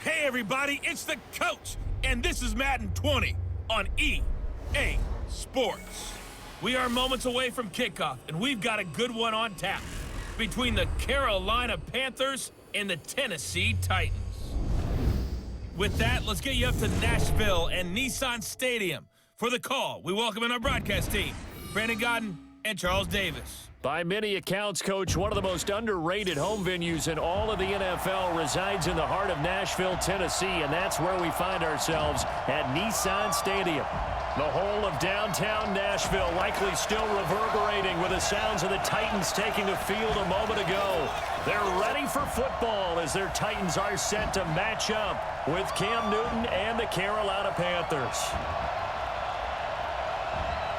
Hey everybody, it's the coach, and this is Madden 20 on EA Sports. We are moments away from kickoff, and we've got a good one on tap between the Carolina Panthers and the Tennessee Titans. With that, let's get you up to Nashville and Nissan Stadium. For the call, we welcome in our broadcast team, Brandon Godden and Charles Davis. By many accounts, Coach, one of the most underrated home venues in all of the NFL resides in the heart of Nashville, Tennessee, and that's where we find ourselves at Nissan Stadium. The whole of downtown Nashville likely still reverberating with the sounds of the Titans taking the field a moment ago. They're ready for football as their Titans are set to match up with Cam Newton and the Carolina Panthers.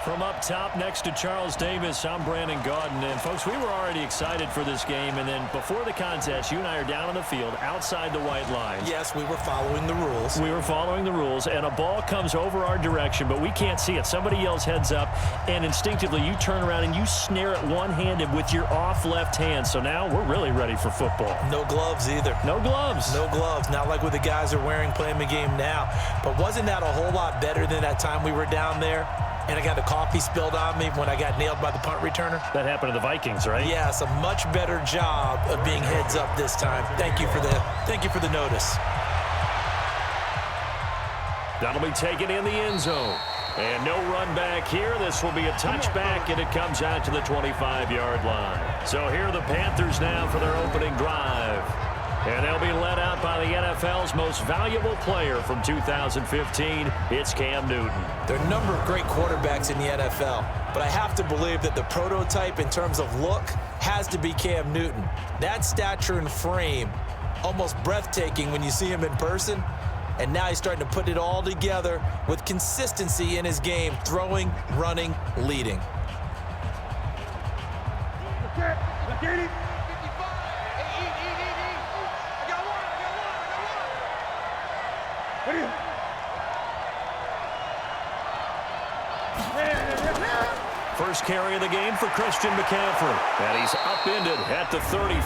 From up top next to Charles Davis, I'm Brandon Godden. And, folks, we were already excited for this game. And then before the contest, you and I are down on the field outside the white lines. Yes, we were following the rules. We were following the rules, and a ball comes over our direction, but we can't see it. Somebody yells heads up, and instinctively you turn around and you snare it one-handed with your off left hand. So now we're really ready for football. No gloves either. No gloves. No gloves. Not like what the guys are wearing playing the game now. But wasn't that a whole lot better than that time we were down there? And I got the coffee spilled on me when I got nailed by the punt returner. That happened to the Vikings, right? Yes, a much better job of being heads up this time. Thank you for the notice. That'll be taken in the end zone. And no run back here. This will be a touchback, and it comes out to the 25-yard line. So here are the Panthers now for their opening drive. And they'll be led out by the NFL's most valuable player from 2015. It's Cam Newton. There are a number of great quarterbacks in the NFL, but I have to believe that the prototype in terms of look has to be Cam Newton. That stature and frame, almost breathtaking when you see him in person. And now he's starting to put it all together with consistency in his game, throwing, running, leading. First carry of the game for Christian McCaffrey. And he's upended at the 33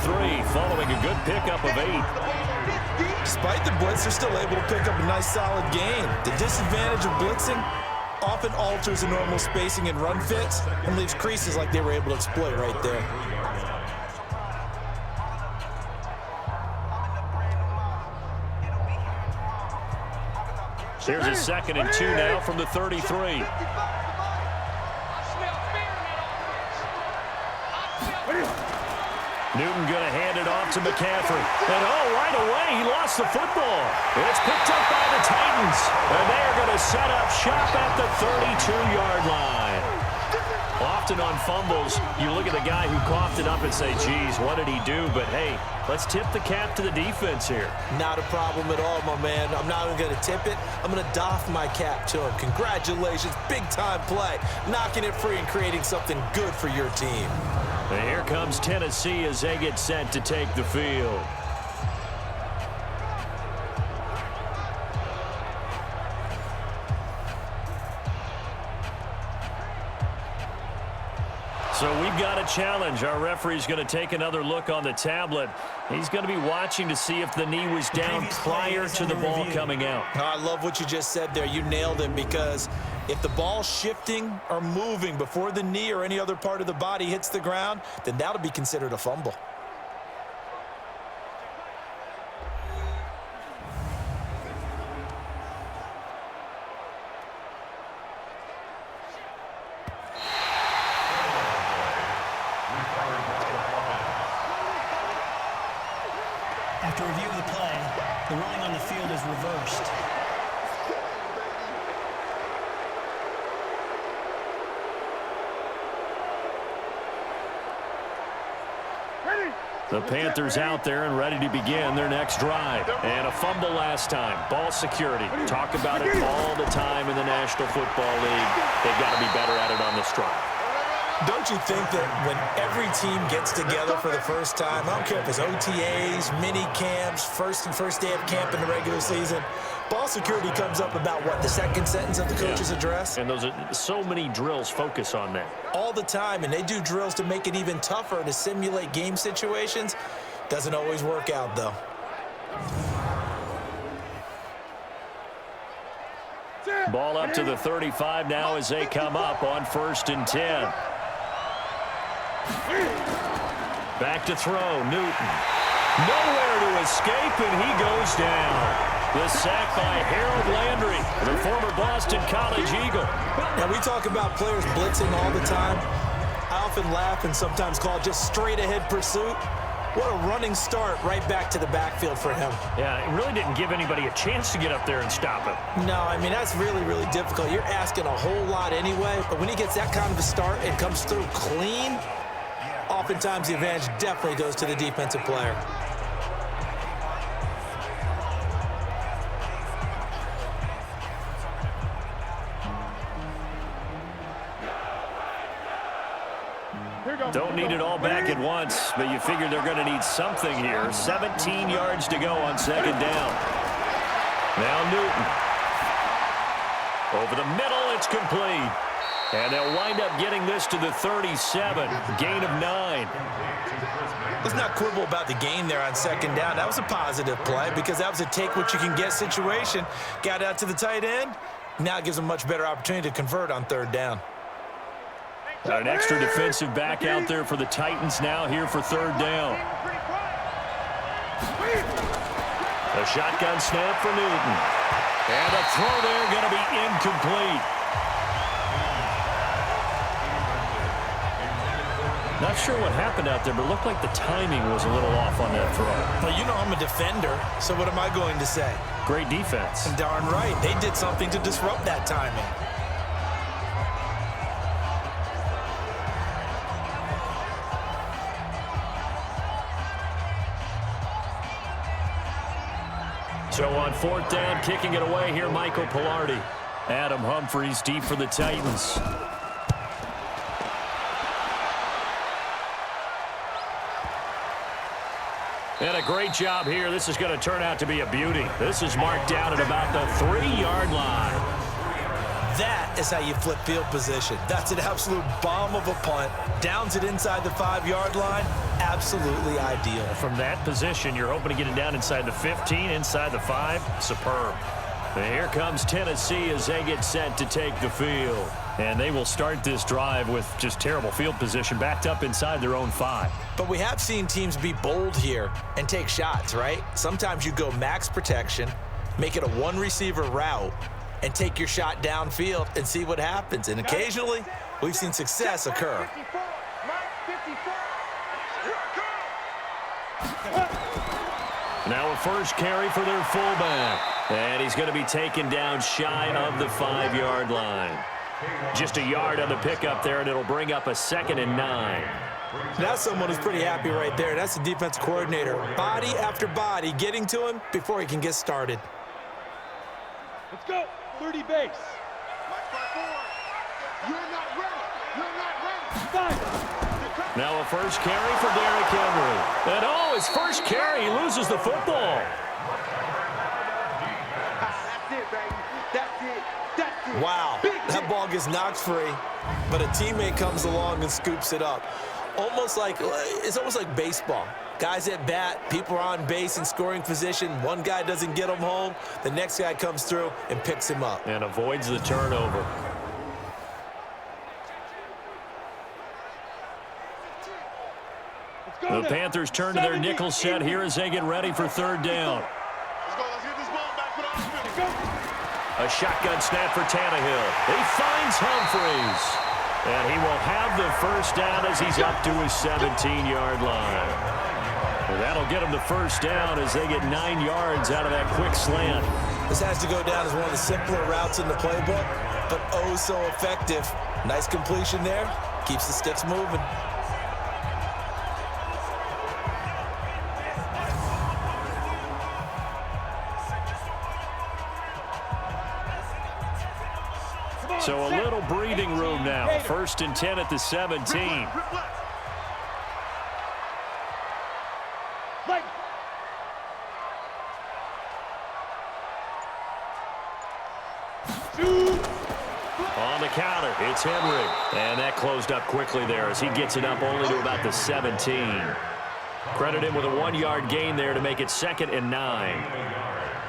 following a good pickup of 8. Despite the blitz, they're still able to pick up a nice solid gain. The disadvantage of blitzing often alters the normal spacing and run fits and leaves creases like they were able to exploit right there. Here's a 2nd and 2 now from the 33. Newton going to hand it off to McCaffrey. And, right away, he lost the football. It's picked up by the Titans. And they are going to set up shop at the 32-yard line. Often on fumbles, you look at the guy who coughed it up and say, geez, what did he do? But, hey, let's tip the cap to the defense here. Not a problem at all, my man. I'm not even going to tip it. I'm going to doff my cap to him. Congratulations. Big-time play. Knocking it free and creating something good for your team. And here comes Tennessee as they get set to take the field. So we've got a challenge. Our referee's going to take another look on the tablet. He's going to be watching to see if the knee was down prior to the ball coming out. I love what you just said there. You nailed it, because if the ball's shifting or moving before the knee or any other part of the body hits the ground, then that'll be considered a fumble. After review of the play, the ruling on the field is reversed. The Panthers out there and ready to begin their next drive. And a fumble last time. Ball security. Talk about it all the time in the National Football League. They've got to be better at it on this drive. Don't you think that when every team gets together for the first time, I don't care if it's OTAs, mini camps, first day of camp in the regular season, ball security comes up about, what, the second sentence of the coach's address? And those are so many drills focus on that. All the time, and they do drills to make it even tougher to simulate game situations. Doesn't always work out, though. Ball up to the 35 now as they come up on 1st and 10. Back to throw, Newton. Nowhere to escape, and he goes down. The sack by Harold Landry, the former Boston College Eagle. Now, we talk about players blitzing all the time. I often laugh and sometimes call it just straight-ahead pursuit. What a running start right back to the backfield for him. Yeah, it really didn't give anybody a chance to get up there and stop him. No, I mean, that's really, really difficult. You're asking a whole lot anyway, but when he gets that kind of a start and comes through clean, oftentimes the advantage definitely goes to the defensive player. Don't need it all back at once, but you figure they're going to need something here. 17 yards to go on 2nd down. Now Newton. Over the middle, it's complete. And they'll wind up getting this to the 37. Gain of 9. Let's not quibble about the gain there on 2nd down. That was a positive play because that was a take-what-you-can-get situation. Got out to the tight end. Now it gives them a much better opportunity to convert on 3rd down. An extra defensive back out there for the Titans now here for 3rd down. A shotgun snap for Newton. And a throw there going to be incomplete. Not sure what happened out there, but it looked like the timing was a little off on that throw. Well, you know I'm a defender, so what am I going to say? Great defense. Darn right. They did something to disrupt that timing. So on 4th down, kicking it away here, Michael Pilardi. Adam Humphries deep for the Titans. And a great job here. This is going to turn out to be a beauty. This is marked down at about the 3-yard line. That is how you flip field position. That's an absolute bomb of a punt. Downs it inside the 5-yard line. Absolutely ideal. From that position, you're hoping to get it down inside the 15, inside the 5. Superb. And here comes Tennessee as they get set to take the field. And they will start this drive with just terrible field position, backed up inside their own 5. But we have seen teams be bold here and take shots, right? Sometimes you go max protection, make it a one-receiver route, and take your shot downfield and see what happens. And occasionally, we've seen success occur. Now a first carry for their fullback. And he's going to be taken down shy of the 5-yard line. Just a yard on the pickup there, and it'll bring up a 2nd and 9. That's someone who's pretty happy right there. That's the defense coordinator. Body after body getting to him before he can get started. Let's go. 30 base. You're not ready. You're not ready. Now a first carry for Derrick Henry. And oh, his first carry, he loses the football. That's it, baby. That's it. That's it. Wow, that ball gets knocked free, but a teammate comes along and scoops it up. It's almost like baseball. Guys at bat, people are on base in scoring position. One guy doesn't get him home. The next guy comes through and picks him up. And avoids the turnover. The Panthers turn to their nickel set here as they get ready for 3rd down. Let's go. Let's get this ball back for the offense. A shotgun snap for Tannehill. He finds Humphries. And he will have the first down as he's up to his 17-yard line. And that'll get him the first down as they get 9 yards out of that quick slant. This has to go down as one of the simpler routes in the playbook, but oh so effective. Nice completion there. Keeps the sticks moving. So a little breathing room now. 1st and 10 at the 17. On the counter, it's Henry. And that closed up quickly there as he gets it up only to about the 17. Credit him with a 1-yard gain there to make it 2nd and 9.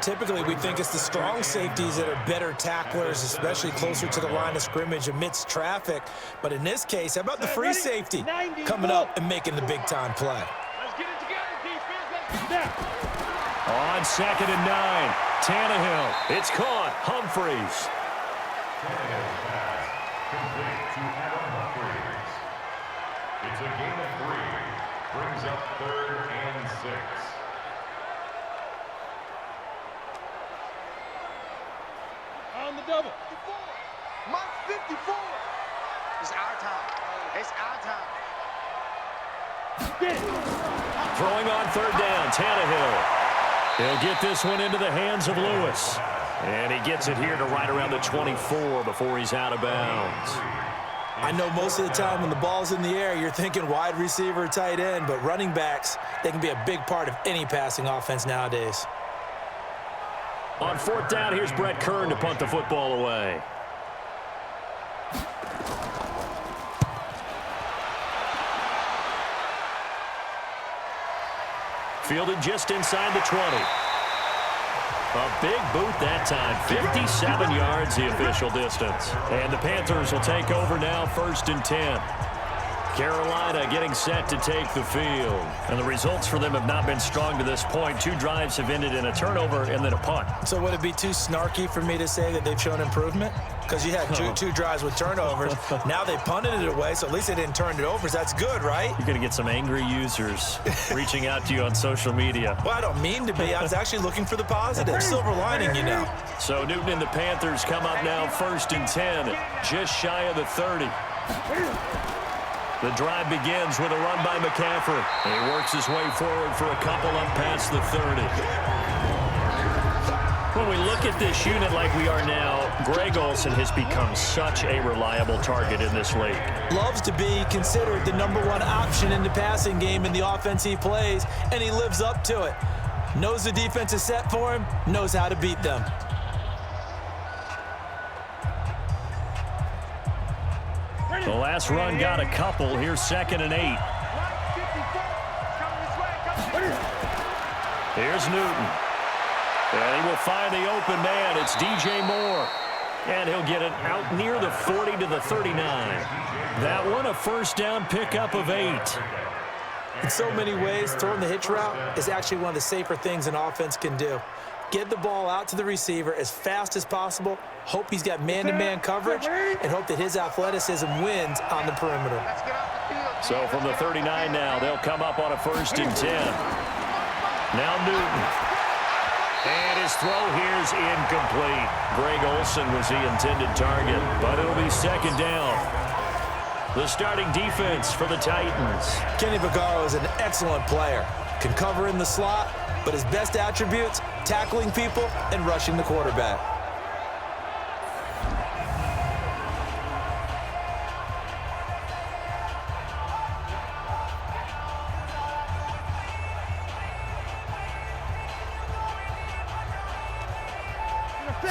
Typically, we think it's the strong safeties that are better tacklers, especially closer to the line of scrimmage amidst traffic. But in this case, how about the free safety coming up and making the big-time play? Let's get it together, defense. Let's snap. On 2nd and 9, Tannehill. It's caught. Humphries. Tannehill's pass complete to Adam Humphries. It's a gain of 3. Brings up 3rd and 6. On the double. Mark 54. It's our time. It's our time. Throwing on 3rd down, Tannehill. He'll get this one into the hands of Lewis. And he gets it here to right around the 24 before he's out of bounds. I know most of the time when the ball's in the air, you're thinking wide receiver, tight end, but running backs, they can be a big part of any passing offense nowadays. On 4th down, here's Brett Kern to punt the football away. Fielded just inside the 20. A big boot that time. 57 yards the official distance. And the Panthers will take over now, 1st and 10. Carolina getting set to take the field. And the results for them have not been strong to this point. 2 drives have ended in a turnover and then a punt. So would it be too snarky for me to say that they've shown improvement? Because you had two drives with turnovers. Now they punted it away, so at least they didn't turn it over. So that's good, right? You're going to get some angry users reaching out to you on social media. Well, I don't mean to be. I was actually looking for the positive. Silver lining, you know. So Newton and the Panthers come up now 1st and 10, just shy of the 30. The drive begins with a run by McCaffrey. He works his way forward for a couple up past the 30. When we look at this unit like we are now, Greg Olsen has become such a reliable target in this league. Loves to be considered the #1 option in the passing game in the offense he plays, and he lives up to it. Knows the defense is set for him, knows how to beat them. The last run got a couple. Here's 2nd and 8. Here's Newton. And he will find the open man. It's DJ Moore. And he'll get it out near the 40 to the 39. That one a 1st down pickup of 8. In so many ways, throwing the hitch route is actually one of the safer things an offense can do. Get the ball out to the receiver as fast as possible, hope he's got man-to-man coverage, and hope that his athleticism wins on the perimeter. So from the 39 now, they'll come up on a 1st and 10. Now Newton. And his throw here's incomplete. Greg Olsen was the intended target, but it'll be 2nd down. The starting defense for the Titans. Kenny Vaccaro is an excellent player. Can cover in the slot, but his best attributes, tackling people and rushing the quarterback.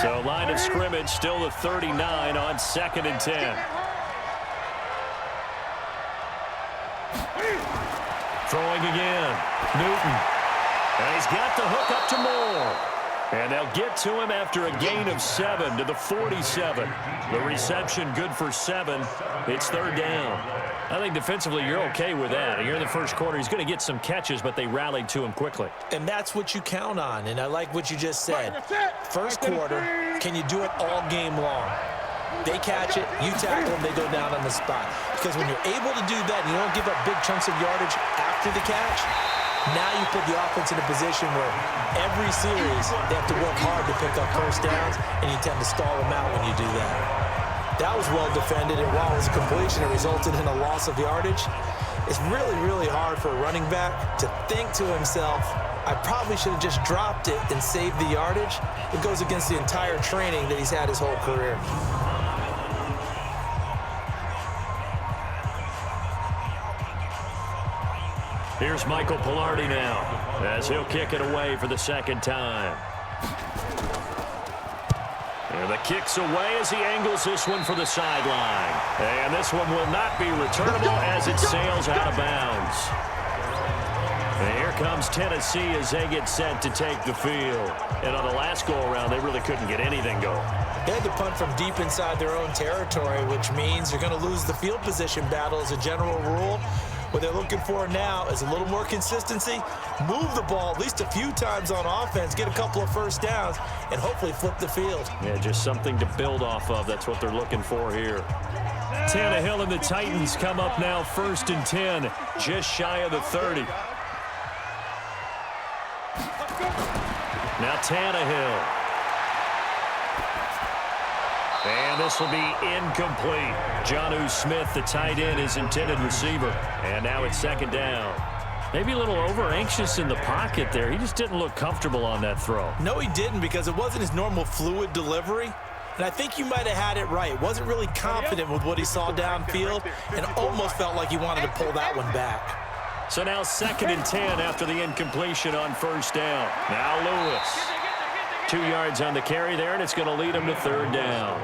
So line of scrimmage still the 39 on 2nd and 10. Throwing again. Newton. And he's got the hook up to Moore. And they'll get to him after a gain of 7 to the 47. The reception good for 7. It's 3rd down. I think defensively you're okay with that. You're in the 1st quarter. He's going to get some catches, but they rallied to him quickly. And that's what you count on, and I like what you just said. 1st quarter, can you do it all game long? They catch it, you tackle them, they go down on the spot. Because when you're able to do that and you don't give up big chunks of yardage after the catch, now you put the offense in a position where every series they have to work hard to pick up 1st downs, and you tend to stall them out when you do that. That was well defended, and while it was a completion, it resulted in a loss of yardage. It's really, really hard for a running back to think to himself, I probably should have just dropped it and saved the yardage. It goes against the entire training that he's had his whole career. Here's Michael Pilardi now, as he'll kick it away for the 2nd time. And the kick's away as he angles this one for the sideline. And this one will not be returnable as it sails out of bounds. And here comes Tennessee as they get set to take the field. And on the last go-around, they really couldn't get anything going. They had to punt from deep inside their own territory, which means you're going to lose the field position battle as a general rule. What they're looking for now is a little more consistency, move the ball at least a few times on offense, get a couple of first downs, and hopefully flip the field. Yeah, just something to build off of. That's what they're looking for here. Tannehill and the Titans come up now 1st and 10, just shy of the 30. Now Tannehill. And this will be incomplete. Jonnu Smith, the tight end, his intended receiver. And now it's 2nd down. Maybe a little over-anxious in the pocket there. He just didn't look comfortable on that throw. No, he didn't, because it wasn't his normal fluid delivery. And I think you might have had it right. Wasn't really confident with what he saw downfield and almost felt like he wanted to pull that one back. So now 2nd and 10 after the incompletion on 1st down. Now Lewis. 2 yards on the carry there, and it's going to lead him to 3rd down.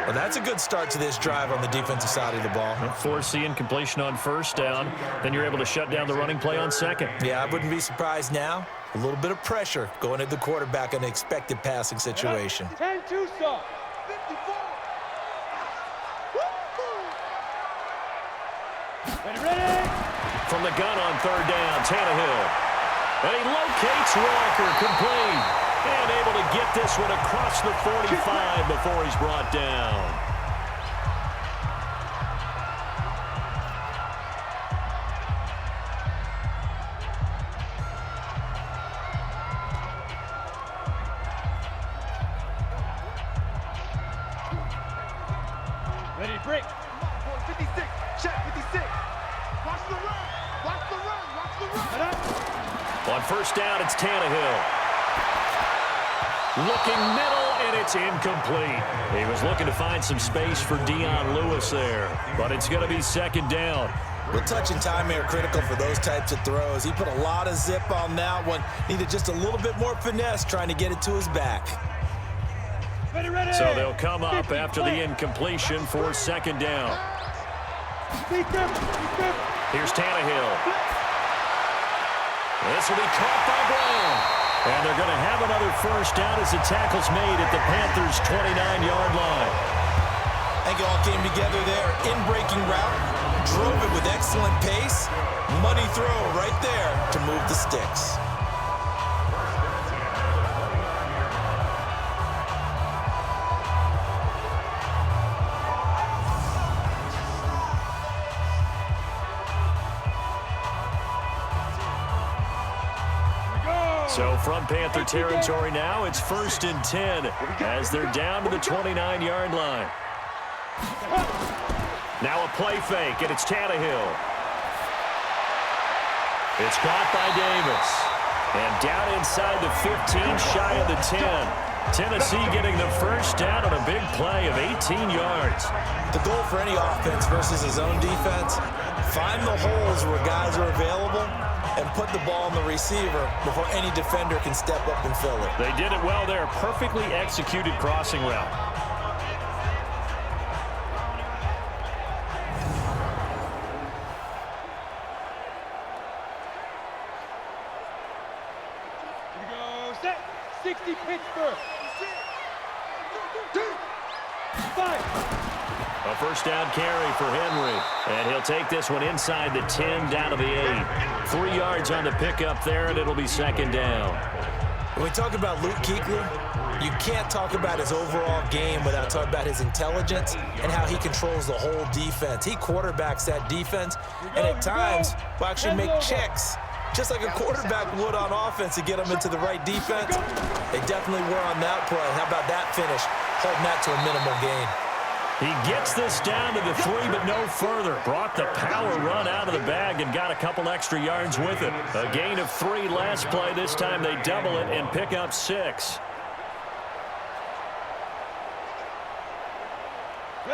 Well, that's a good start to this drive on the defensive side of the ball. Force the incompletion on 1st down. Then you're able to shut down the running play on 2nd. Yeah, I wouldn't be surprised now. A little bit of pressure going at the quarterback in an expected passing situation. 10-2 stop. 54. Ready. From the gun on 3rd down, Tannehill. And he locates Walker, complete. And able to get this one across the 45 before he's brought down. Ready, break. 56. Check 56. Watch the run. Watch the run. Watch the run. On 1st down, it's Tannehill. Looking middle, and it's incomplete. He was looking to find some space for Dion Lewis there, but it's going to be 2nd down. Real touch and time here critical for those types of throws. He put a lot of zip on that one. Needed just a little bit more finesse trying to get it to his back. Ready. So they'll come up after the incompletion for 2nd down. Here's Tannehill. This will be caught by Brown. And they're going to have another 1st down as the tackle's made at the Panthers' 29-yard line. I think it all came together there. In-breaking route, drove it with excellent pace. Money throw right there to move the sticks. So from Panther territory now, it's 1st and 10 as they're down to the 29-yard line. Now a play fake, and it's Tannehill. It's caught by Davis. And down inside the 15, shy of the 10. Tennessee getting the 1st down on a big play of 18 yards. The goal for any offense versus his own defense, find the holes where guys are available and put the ball on the receiver before any defender can step up and fill it. They did it well there. Perfectly executed crossing route. Here we go. Set. 60 Pittsburgh. 5. A 1st down carry for Henry. And he'll take this one inside the 10 down to the 8. 3 yards on the pickup there, and it'll be 2nd down. When we talk about Luke Kuechly, you can't talk about his overall game without talking about his intelligence and how he controls the whole defense. He quarterbacks that defense and at times will actually make checks just like a quarterback would on offense to get them into the right defense. They definitely were on that play. How about that finish? Holding that to a minimal gain. He gets this down to the 3, but no further. Brought the power run out of the bag and got a couple extra yards with it. A gain of 3 last play. This time they double it and pick up 6.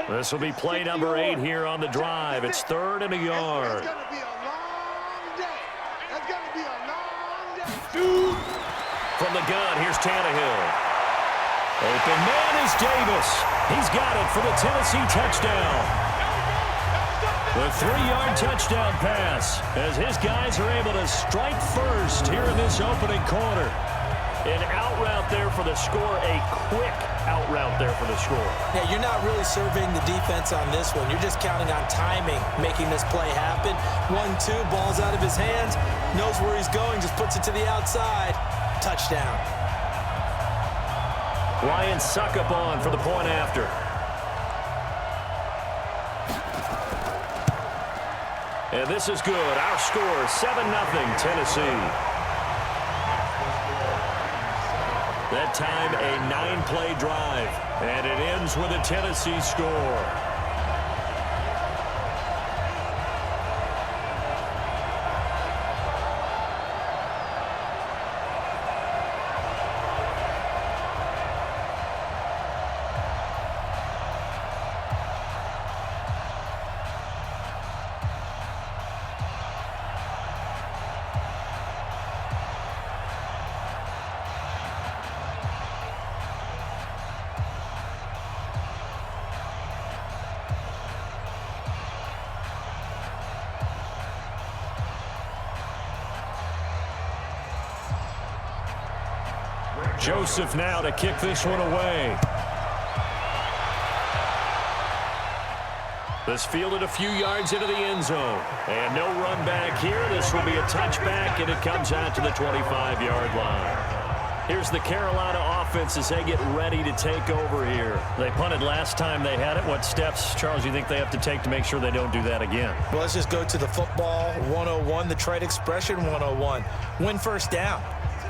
This will be play number 8 here on the drive. It's 3rd and a yard. It's going to be a long day. It's going to be a long day. From the gun, here's Tannehill. Open man is Davis. He's got it for the Tennessee touchdown. The 3-yard touchdown pass as his guys are able to strike first here in this opening quarter. An out route there for the score, a quick out route there for the score. Yeah, you're not really surveying the defense on this one. You're just counting on timing, making this play happen. 1-2, ball's out of his hands, knows where he's going, just puts it to the outside. Touchdown. Lions suck up on for the point after. And this is good. Our score, 7-0 Tennessee. That time, a 9-play drive. And it ends with a Tennessee score. Joseph now to kick this one away. This fielded a few yards into the end zone. And no run back here. This will be a touchback, and it comes out to the 25-yard line. Here's the Carolina offense as they get ready to take over here. They punted last time they had it. What steps, Charles, do you think they have to take to make sure they don't do that again? Well, let's just go to the football 101, the trite expression 101. Win first down.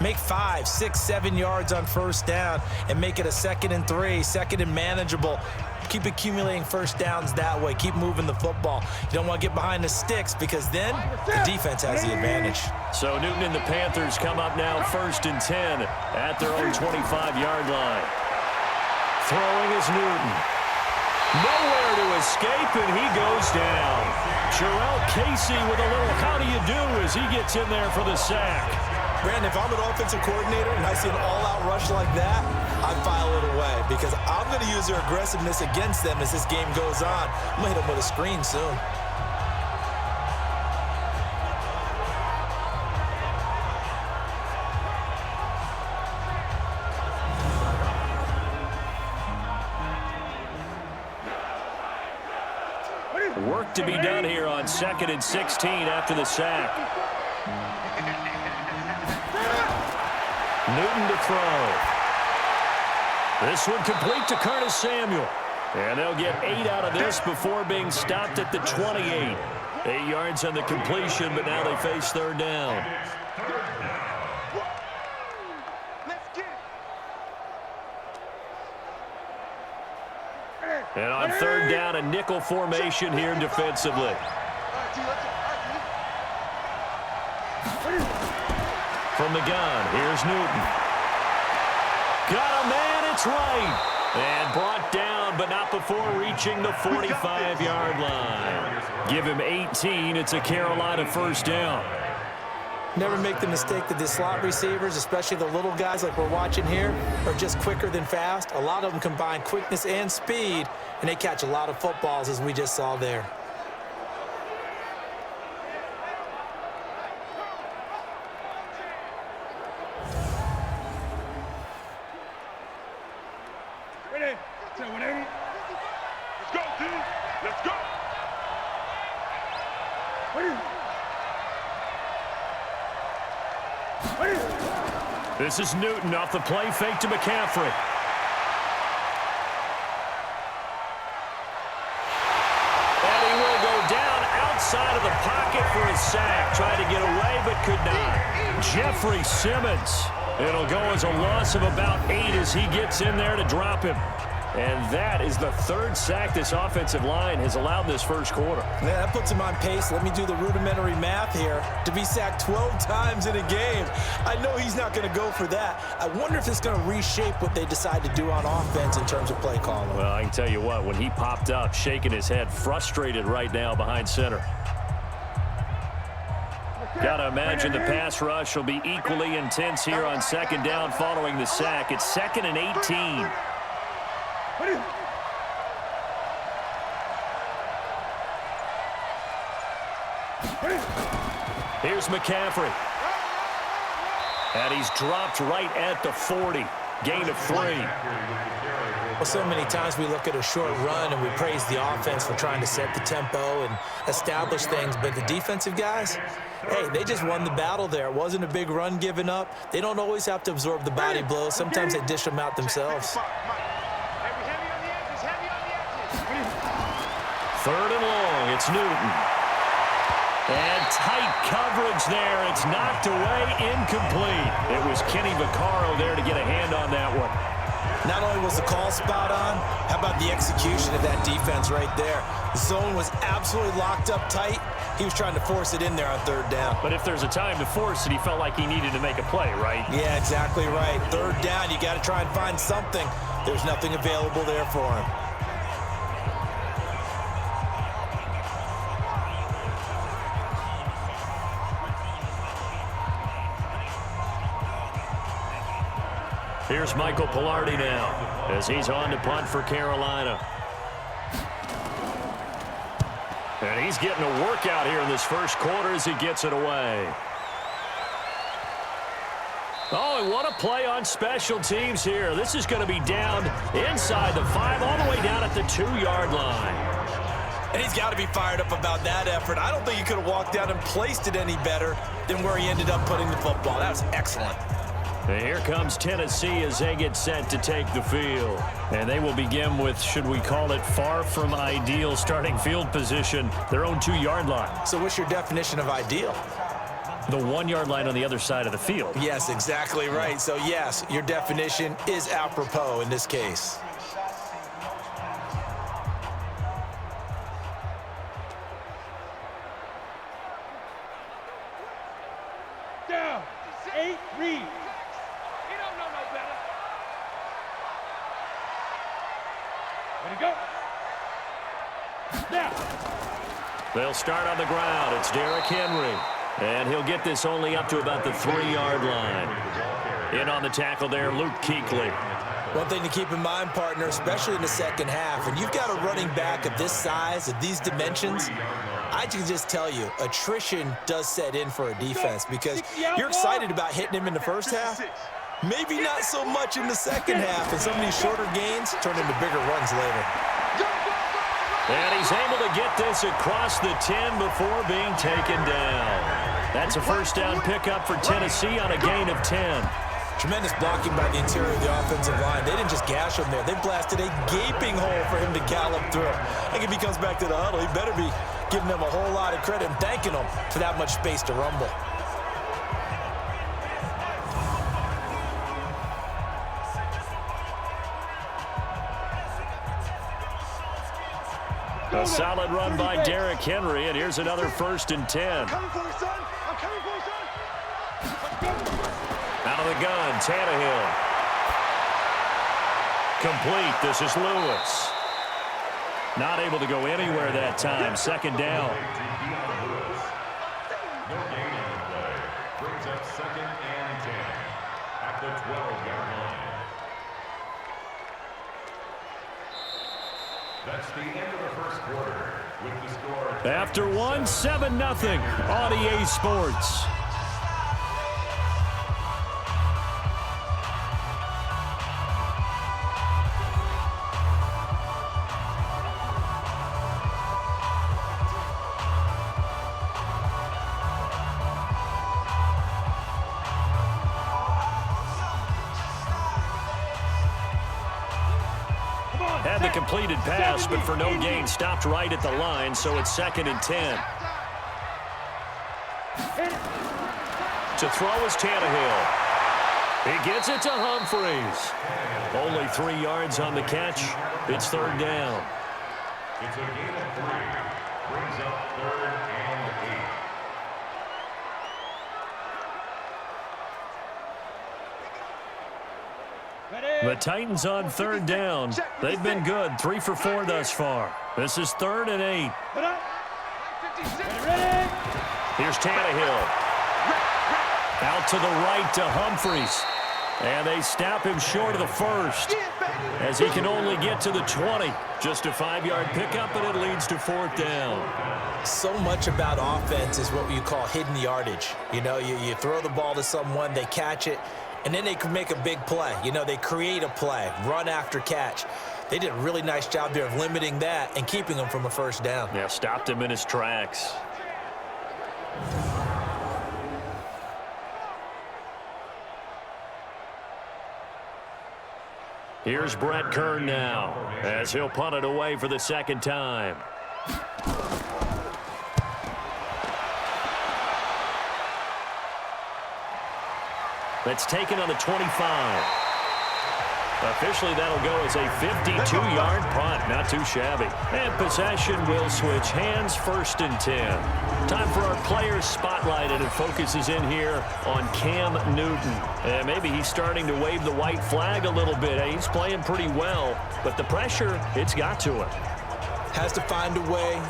Make 5, 6, 7 yards on first down and make it a 2nd and 3, 2nd and manageable. Keep accumulating first downs that way. Keep moving the football. You don't want to get behind the sticks because then the defense has the advantage. So Newton and the Panthers come up now 1st and 10 at their own 25-yard line. Throwing is Newton. Nowhere to escape, and he goes down. Jarrell Casey with a little how do you do as he gets in there for the sack. Brandon, if I'm an offensive coordinator and I see an all-out rush like that, I file it away because I'm going to use their aggressiveness against them as this game goes on. I'm going to hit them with a screen soon. Work to be done here on 2nd and 16 after the sack. Newton to throw. This one complete to Curtis Samuel. And they'll get 8 out of this before being stopped at the 28. 8 yards on the completion, but now they face 3rd down. And on 3rd down, a nickel formation here defensively. From the gun, here's Newton. Got a man, it's right. And brought down, but not before reaching the 45-yard line. Give him 18, it's a Carolina 1st down. Never make the mistake that the slot receivers, especially the little guys like we're watching here, are just quicker than fast. A lot of them combine quickness and speed, and they catch a lot of footballs, as we just saw there. Ready? So whenever. Let's go, team. Let's go. Ready? This is Newton off the play fake to McCaffrey. And he will go down outside of the pocket for a sack. Tried to get away, but could not. Jeffrey Simmons. It'll go as a loss of about 8 as he gets in there to drop him. And that is the 3rd sack this offensive line has allowed this 1st quarter. Yeah, that puts him on pace. Let me do the rudimentary math here. To be sacked 12 times in a game, I know he's not going to go for that. I wonder if it's going to reshape what they decide to do on offense in terms of play calling. Well, I can tell you what, when he popped up, shaking his head, frustrated right now behind center. Got to imagine the pass rush will be equally intense here on 2nd down following the sack. It's 2nd and 18. Here's McCaffrey. And he's dropped right at the 40. Gain of 3. Well, so many times we look at a short run and we praise the offense for trying to set the tempo and establish things, but the defensive guys, hey, they just won the battle there. It wasn't a big run given up. They don't always have to absorb the body blows. Sometimes they dish them out themselves. 3rd and long. It's Newton. And tight coverage there. It's knocked away, incomplete. It was Kenny Vaccaro there to get a hand on that one. Not only was the call spot on, how about the execution of that defense right there? The zone was absolutely locked up tight. He was trying to force it in there on 3rd down. But if there's a time to force it, he felt like he needed to make a play, right? Yeah, exactly right. 3rd down, you got to try and find something. There's nothing available there for him. Here's Michael Pilardi now as he's on to punt for Carolina. And he's getting a workout here in this first quarter as he gets it away. Oh, and what a play on special teams here. This is going to be down inside the 5, all the way down at the 2-yard line. And he's got to be fired up about that effort. I don't think he could have walked out and placed it any better than where he ended up putting the football. That was excellent. And here comes Tennessee as they get set to take the field. And they will begin with, should we call it, far from ideal starting field position, their own 2-yard line. So what's your definition of ideal? The 1-yard line on the other side of the field. Yes, exactly right. So, yes, your definition is apropos in this case. Down. 8, read. You don't know no better. Ready to go. Now. They'll start on the ground. It's Derrick Henry. And he'll get this only up to about the 3-yard line. In on the tackle there, Luke Kuechly. One thing to keep in mind, partner, especially in the second half, when you've got a running back of this size, of these dimensions, I can just tell you, attrition does set in for a defense because you're excited about hitting him in the first half. Maybe not so much in the second half, and some of these shorter gains turn into bigger runs later. And he's able to get this across the 10 before being taken down. That's a first down pickup for Tennessee on a gain of 10. Tremendous blocking by the interior of the offensive line. They didn't just gash him there. They blasted a gaping hole for him to gallop through. I think if he comes back to the huddle, he better be giving them a whole lot of credit and thanking them for that much space to rumble. A solid run by Derrick Henry, and here's another 1st and 10. I'm coming for you, son. I'm coming for you, son. Out of the gun, Tannehill. Complete. This is Lewis. Not able to go anywhere that time. 2nd down. No gain on the play. Brings up 2nd and 10 at the 12-yard line. That's the end of the first quarter with the score. After one, 7-0 on EA Sports. Had the completed pass, but for no gain, stopped right at the line, so it's 2nd and 10. To throw is Tannehill. He gets it to Humphries. Only 3 yards on the catch. It's 3rd down. It's a gain of 3. Brings up 3rd and 8. The Titans on 3rd down. They've been good, 3 for 4 thus far. This is 3rd and 8. Here's Tannehill. Out to the right to Humphries. And they stop him short of the first as he can only get to the 20. Just a 5-yard pickup, and it leads to 4th down. So much about offense is what you call hidden yardage. You know, you throw the ball to someone, they catch it, and then they can make a big play. You know, they create a play, run after catch. They did a really nice job there of limiting that and keeping him from a first down. Yeah, stopped him in his tracks. Here's Brett Kern now as he'll punt it away for the second time. That's taken on the 25. Officially, that'll go as a 52-yard punt. Not too shabby. And possession will switch hands, 1st and 10. Time for our players spotlight, and it focuses in here on Cam Newton. And maybe he's starting to wave the white flag a little bit. He's playing pretty well, but the pressure, it's got to him. Has to find a way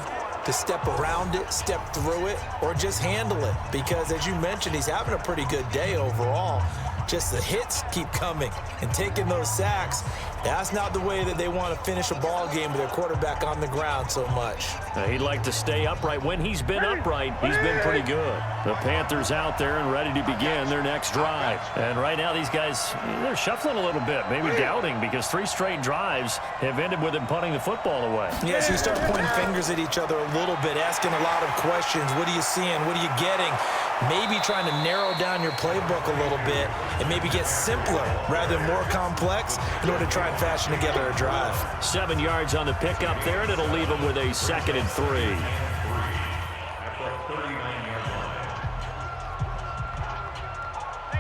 to step around it, step through it, or just handle it. Because, as you mentioned, he's having a pretty good day overall. Just the hits keep coming and taking those sacks. That's not the way that they want to finish a ball game with their quarterback on the ground so much. He'd like to stay upright. When he's been upright, he's been pretty good. The Panthers out there and ready to begin their next drive. And right now these guys, they're shuffling a little bit, maybe doubting, because 3 straight drives have ended with him punting the football away. Yes, you start pointing fingers at each other a little bit, asking a lot of questions. What are you seeing? What are you getting? Maybe trying to narrow down your playbook a little bit and maybe get simpler rather than more complex in order to try and fashion together a drive. 7 yards on the pickup there, and it'll leave him with a 2nd and 3.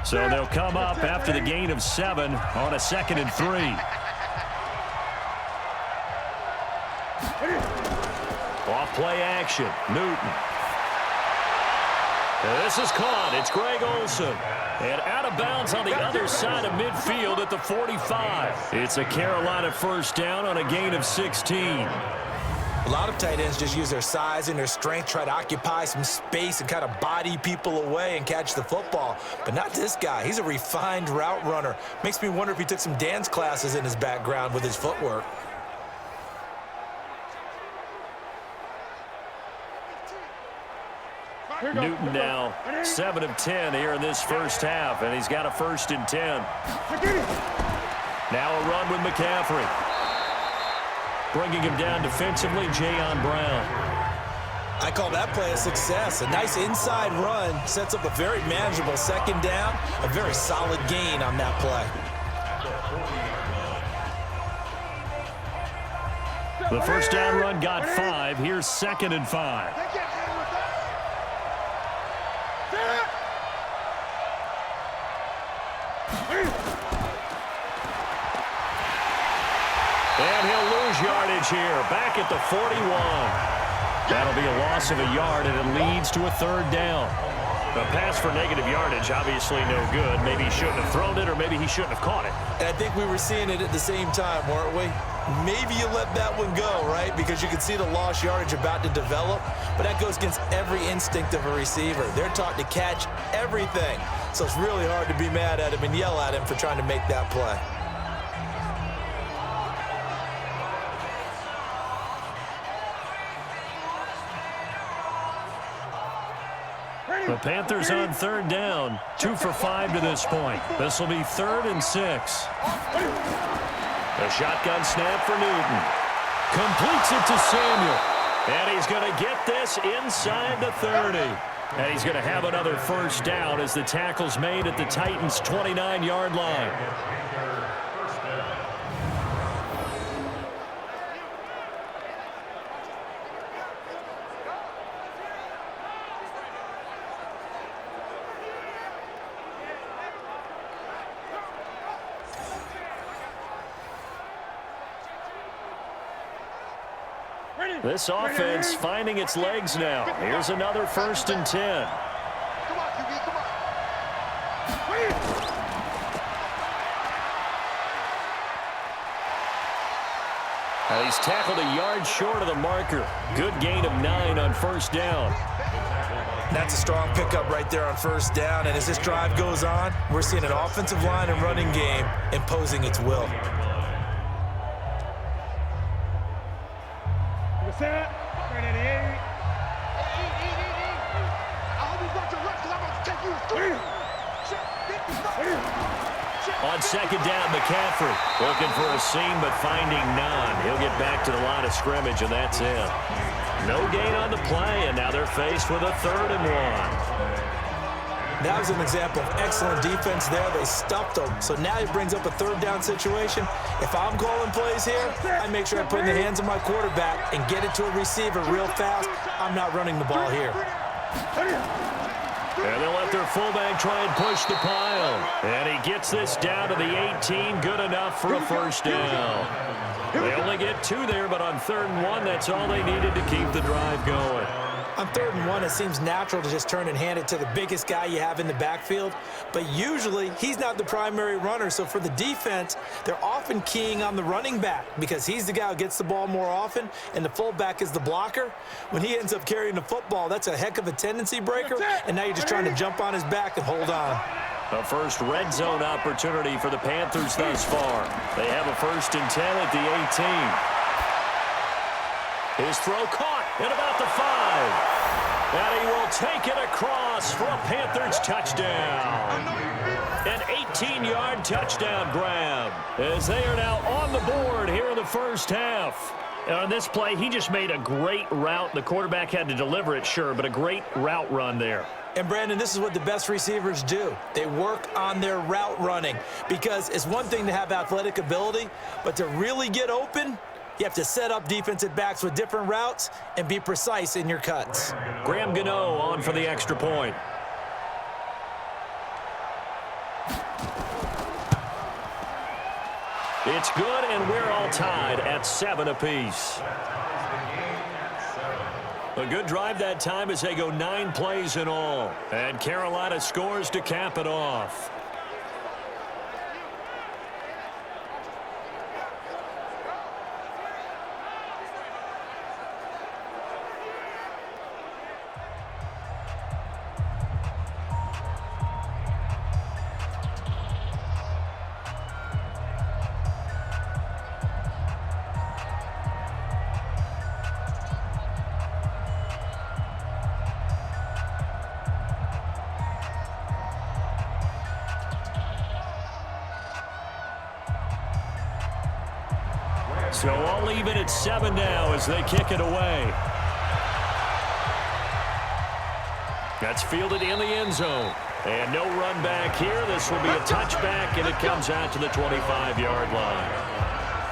So they'll come up after the gain of 7 on a 2nd and 3. Off play action, Newton. This is caught. It's Greg Olsen. And out of bounds on the other side of midfield at the 45. It's a Carolina first down on a gain of 16. A lot of tight ends just use their size and their strength, try to occupy some space and kind of body people away and catch the football. But not this guy. He's a refined route runner. Makes me wonder if he took some dance classes in his background with his footwork. Newton now 7 of 10 here in this first half, and he's got a 1st and 10. Now a run with McCaffrey. Bringing him down defensively, Jayon Brown. I call that play a success. A nice inside run sets up a very manageable 2nd down, a very solid gain on that play. The first down run got 5. Here's 2nd and 5. And he'll lose yardage here, back at the 41. That'll be a loss of a yard, and it leads to a 3rd down. A pass for negative yardage, obviously no good. Maybe he shouldn't have thrown it, or maybe he shouldn't have caught it. And I think we were seeing it at the same time, weren't we? Maybe you let that one go, right? Because you can see the lost yardage about to develop, but that goes against every instinct of a receiver. They're taught to catch everything. So it's really hard to be mad at him and yell at him for trying to make that play. The Panthers on 3rd down, 2 for 5 to this point. This will be 3rd and 6. A shotgun snap for Newton. Completes it to Samuel. And he's going to get this inside the 30. And he's going to have another first down as the tackle's made at the Titans' 29-yard line. This offense finding its legs now. Here's another 1st and 10. Come on, QB, come on. He's tackled a yard short of the marker. Good gain of 9 on first down. That's a strong pickup right there on first down. And as this drive goes on, we're seeing an offensive line and running game imposing its will. On second down, McCaffrey looking for a seam but finding none. He'll get back to the line of scrimmage, and that's it. No gain on the play, and now they're faced with a 3rd and 1. That was an example of excellent defense there. They stuffed them. So now he brings up a 3rd down situation. If I'm calling plays here, I make sure I put it in the hands of my quarterback and get it to a receiver real fast. I'm not running the ball here. And they'll let their fullback try and push the pile. And he gets this down to the 18. Good enough for a first down. They only get 2 there, but on 3rd and 1, that's all they needed to keep the drive going. On 3rd and 1, it seems natural to just turn and hand it to the biggest guy you have in the backfield. But usually, he's not the primary runner. So for the defense, they're often keying on the running back because he's the guy who gets the ball more often, and the fullback is the blocker. When he ends up carrying the football, that's a heck of a tendency breaker, and now you're just trying to jump on his back and hold on. A first red zone opportunity for the Panthers thus far. They have a 1st and 10 at the 18. His throw caught at about the 5. And he will take it across for a Panthers touchdown. An 18-yard touchdown grab as they are now on the board here in the first half. And on this play, he just made a great route. The quarterback had to deliver it, sure, but a great route run there. And, Brandon, this is what the best receivers do. They work on their route running because it's one thing to have athletic ability, but to really get open, you have to set up defensive backs with different routes and be precise in your cuts. Graham Gano on for the extra point. It's good, and we're all tied at 7 apiece. A good drive that time as they go 9 plays in all. And Carolina scores to cap it off. So I'll leave it at 7 now as they kick it away. That's fielded in the end zone. And no run back here. This will be a touchback, and it comes out to the 25-yard line.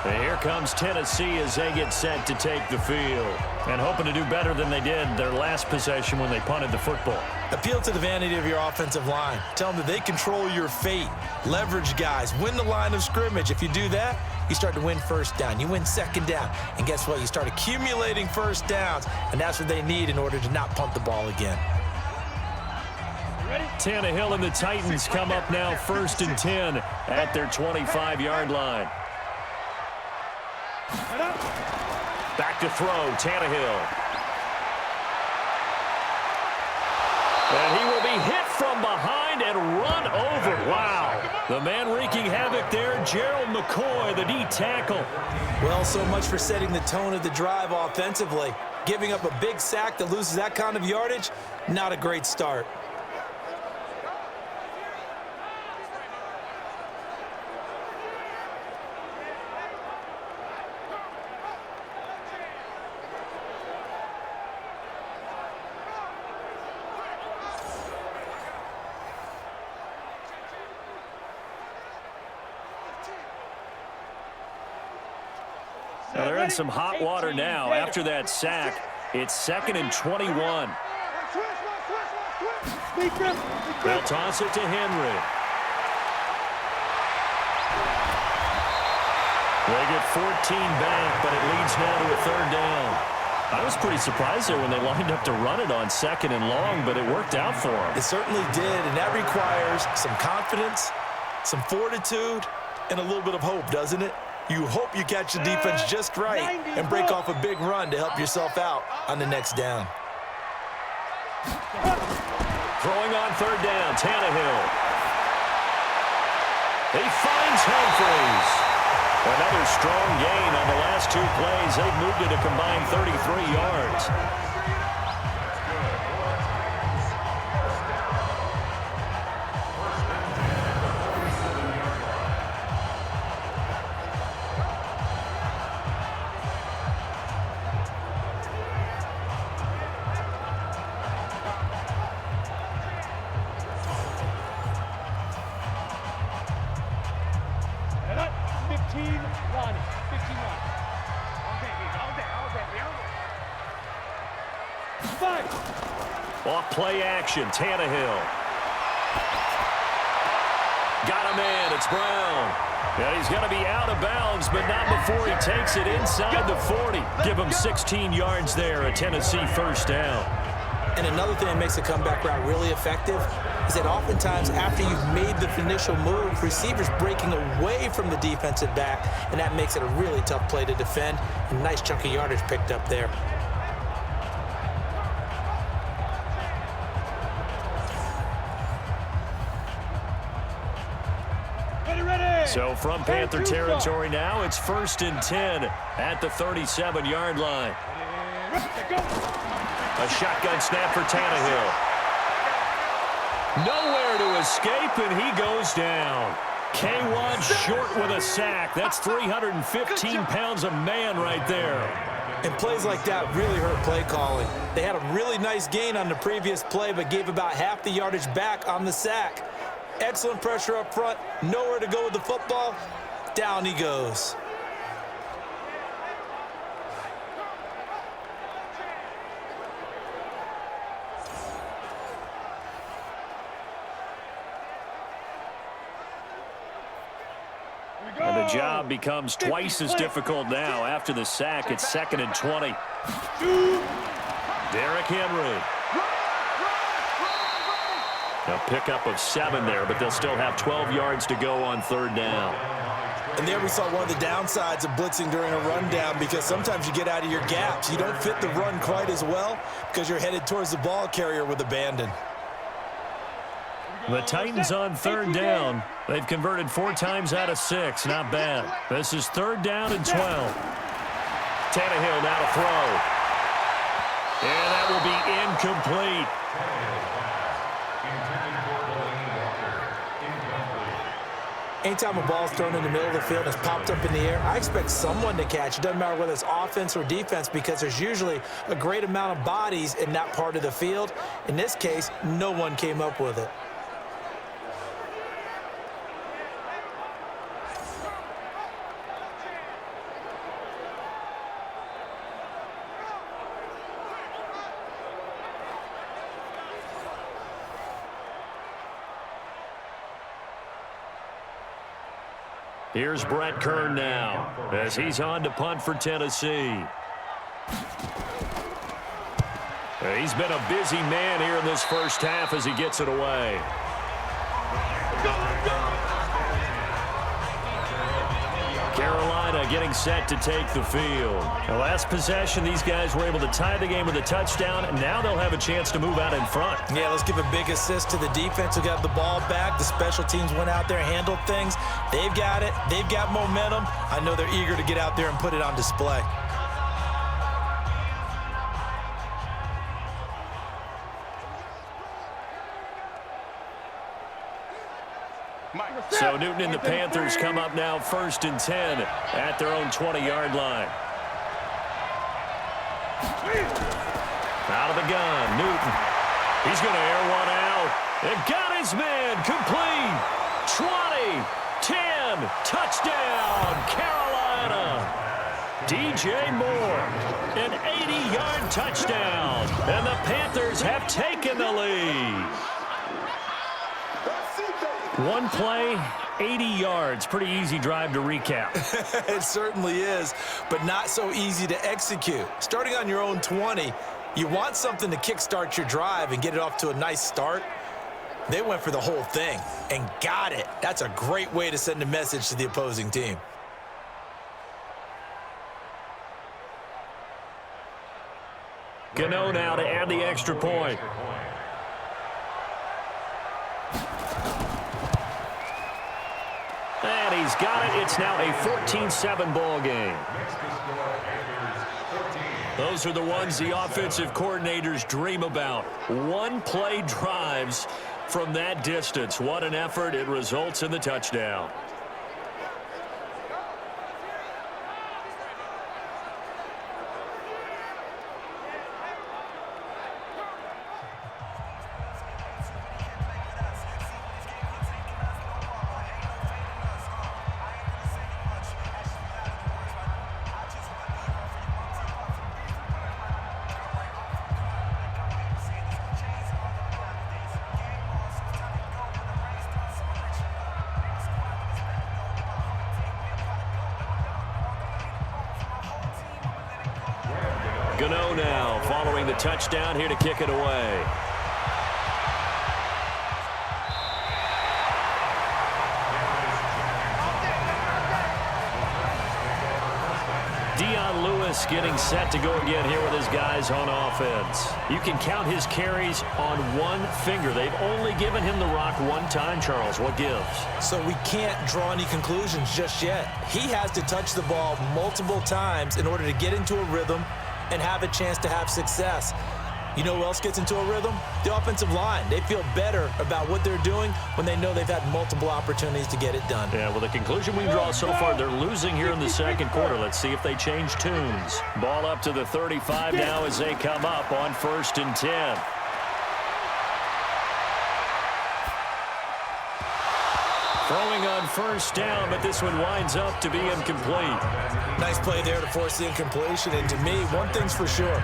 And here comes Tennessee as they get set to take the field. And hoping to do better than they did their last possession when they punted the football. Appeal to the vanity of your offensive line. Tell them that they control your fate. Leverage guys. Win the line of scrimmage. If you do that, you start to win first down. You win second down. And guess what? You start accumulating first downs. And that's what they need in order to not punt the ball again. Tannehill and the Titans come up now 1st and 10 at their 25-yard line. Back to throw, Tannehill. And he will be hit from behind and run over. Wow. The man wreaking havoc there, Gerald McCoy, the D tackle. Well, so much for setting the tone of the drive offensively. Giving up a big sack that loses that kind of yardage, not a great start. Now they're in some hot water now. After that sack, it's 2nd and 21. They'll toss it to Henry. They get 14 back, but it leads now to a 3rd down. I was pretty surprised there when they lined up to run it on 2nd and long, but it worked out for them. It certainly did, and that requires some confidence, some fortitude, and a little bit of hope, doesn't it? You hope you catch the defense just right and break off a big run to help yourself out on the next down. Throwing on third down, Tannehill. He finds Humphries. Another strong gain on the last 2 plays. They've moved it a combined 33 yards. Off play action, Tannehill. Got him in, it's Brown. Yeah, he's going to be out of bounds, but not before he takes it inside the 40. Give him 16 yards there, a Tennessee first down. And another thing that makes the comeback route really effective is that oftentimes after you've made the initial move, receivers breaking away from the defensive back, and that makes it a really tough play to defend. A nice chunk of yardage picked up there. So from Panther territory now, it's 1st and 10 at the 37-yard line. A shotgun snap for Tannehill. Nowhere to escape, and he goes down. K1 short with a sack. That's 315 pounds of man right there. And plays like that really hurt play calling. They had a really nice gain on the previous play, but gave about half the yardage back on the sack. Excellent pressure up front. Nowhere to go with the football. Down he goes. And the job becomes twice as difficult now. After the sack, it's 2nd and 20. Derrick Henry. A pickup of 7 there, but they'll still have 12 yards to go on 3rd down. And there we saw one of the downsides of blitzing during a rundown, because sometimes you get out of your gaps. You don't fit the run quite as well because you're headed towards the ball carrier with abandon. The Titans on 3rd down. They've converted 4 times out of 6. Not bad. This is 3rd down and 12. Tannehill now to throw. And that will be incomplete. Anytime a ball's thrown in the middle of the field and it's popped up in the air, I expect someone to catch. It doesn't matter whether it's offense or defense, because there's usually a great amount of bodies in that part of the field. In this case, no one came up with it. Here's Brett Kern now as he's on to punt for Tennessee. He's been a busy man here in this first half as he gets it away. Carolina getting set to take the field. The last possession, these guys were able to tie the game with a touchdown, and now they'll have a chance to move out in front. Yeah, let's give a big assist to the defense who got the ball back. The special teams went out there, handled things. They've got it. They've got momentum. I know they're eager to get out there and put it on display. So Newton and the Panthers come up now 1st and 10 at their own 20-yard line. Out of the gun, Newton. He's going to air one out. It got his man complete. 20, 10, touchdown, Carolina. DJ Moore, an 80-yard touchdown. And the Panthers have taken the lead. One play, 80 yards. Pretty easy drive to recap. It certainly is, but not so easy to execute. Starting on your own 20, you want something to kickstart your drive and get it off to a nice start. They went for the whole thing and got it. That's a great way to send a message to the opposing team. Gano now to add the extra point. And he's got it. It's now a 14-7 ball game. Those are the ones the offensive coordinators dream about. One-play drives from that distance. What an effort. It results in the touchdown. Gano now following the touchdown here to kick it away. Lewis getting set to go again here with his guys on offense. You can count his carries on one finger. They've only given him the rock one time, Charles. What gives? So we can't draw any conclusions just yet. He has to touch the ball multiple times in order to get into a rhythm and have a chance to have success. You know who else gets into a rhythm? The offensive line. They feel better about what they're doing when they know they've had multiple opportunities to get it done. Yeah, well, the conclusion we draw so far, they're losing here in the second quarter. Let's see if they change tunes. Ball up to the 35 now as they come up on 1st and 10. Throwing on 1st down, but this one winds up to be incomplete. Nice play there to force the incompletion. And to me, one thing's for sure.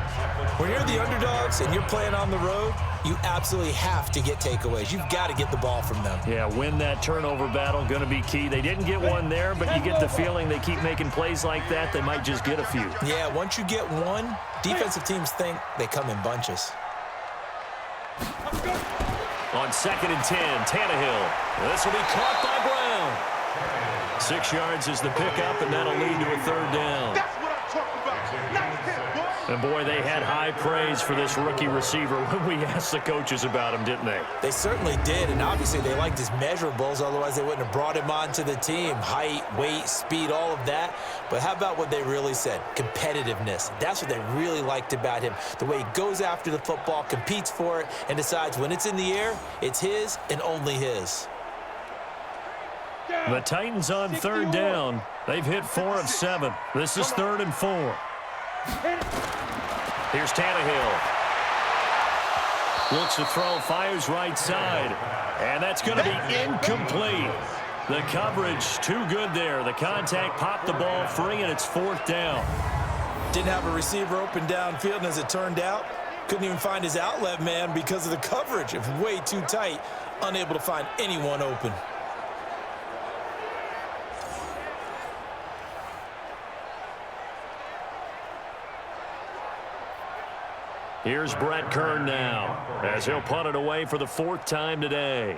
When you're the underdogs and you're playing on the road, you absolutely have to get takeaways. You've got to get the ball from them. Yeah, win that turnover battle, going to be key. They didn't get one there, but you get the feeling they keep making plays like that, they might just get a few. Yeah, once you get one, defensive teams think they come in bunches. On 2nd and 10, Tannehill. This will be caught by Brown. 6 yards is the pickup, and that'll lead to a 3rd down. That's what I'm talking about. Nice hit, boy. And, boy, they had high praise for this rookie receiver when we asked the coaches about him, didn't they? They certainly did, and obviously they liked his measurables. Otherwise, they wouldn't have brought him onto the team. Height, weight, speed, all of that. But how about what they really said? Competitiveness. That's what they really liked about him. The way he goes after the football, competes for it, and decides when it's in the air, it's his and only his. The Titans on 3rd down. They've hit 4 of 7. This is 3rd and 4. Here's Tannehill. Looks to throw, fires right side. And that's going to be incomplete. The coverage too good there. The contact popped the ball free, and it's 4th down. Didn't have a receiver open downfield, and as it turned out, couldn't even find his outlet man because of the coverage. It was way too tight, unable to find anyone open. Here's Brett Kern now as he'll punt it away for the 4th time today.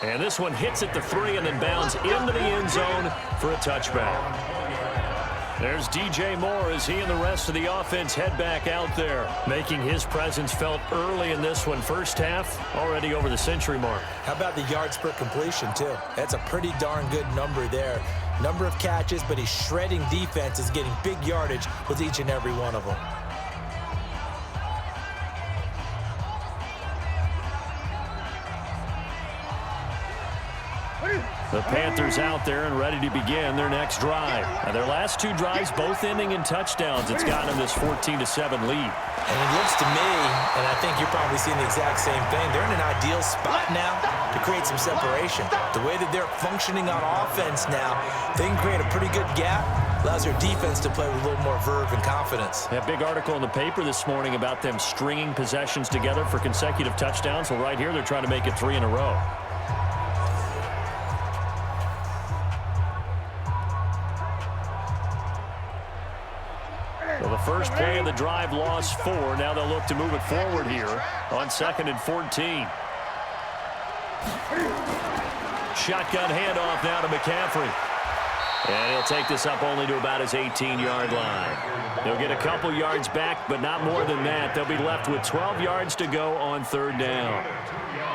And this one hits at the 3 and then bounds into the end zone for a touchback. There's DJ Moore as he and the rest of the offense head back out there, making his presence felt early in this one. First half, already over the century mark. How about the yards per completion, too? That's a pretty darn good number there. Number of catches, but he's shredding defenses, getting big yardage with each and every one of them. The Panthers out there and ready to begin their next drive. Now, their last 2 drives both ending in touchdowns. It's gotten them this 14-7 lead. And it looks to me, and I think you're probably seeing the exact same thing, they're in an ideal spot now to create some separation. The way that they're functioning on offense now, they can create a pretty good gap. Allows their defense to play with a little more verve and confidence. A big article in the paper this morning about them stringing possessions together for consecutive touchdowns. Well, right here, they're trying to make it 3 in a row. Well, the first play of the drive lost 4. Now they'll look to move it forward here on 2nd and 14. Shotgun handoff now to McCaffrey. And he'll take this up only to about his 18-yard line. They'll get a couple yards back, but not more than that. They'll be left with 12 yards to go on third down.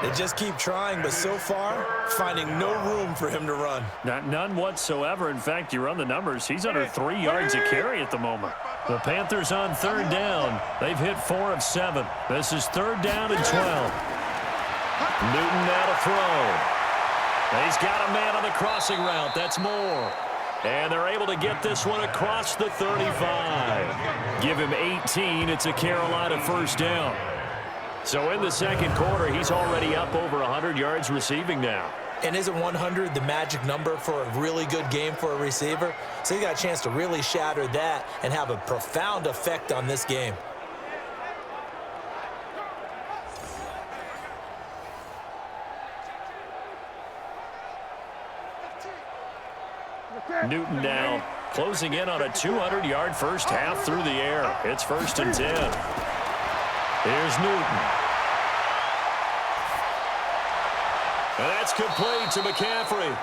They just keep trying, but so far, finding no room for him to run. None whatsoever. In fact, you run the numbers. He's under 3 yards a carry at the moment. The Panthers on third down. They've hit 4 of 7. This is third down and 12. Newton now to throw. He's got a man on the crossing route. That's Moore. And they're able to get this one across the 35. Give him 18. It's a Carolina first down. So in the second quarter, he's already up over 100 yards receiving now. And isn't 100 the magic number for a really good game for a receiver? So he got a chance to really shatter that and have a profound effect on this game. Newton now closing in on a 200-yard first half through the air. It's 1st and 10. Here's Newton. And that's complete to McCaffrey.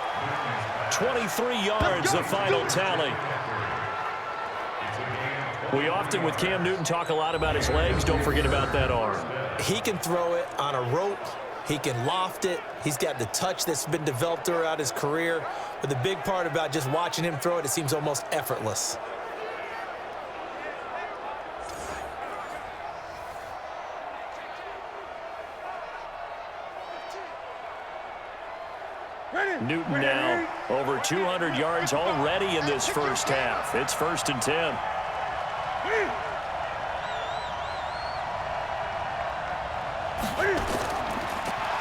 23 yards, the final tally. We often, with Cam Newton, talk a lot about his legs. Don't forget about that arm. He can throw it on a rope. He can loft it. He's got the touch that's been developed throughout his career. But the big part about just watching him throw it, it seems almost effortless. Newton now over 200 yards already in this first half. It's 1st and 10.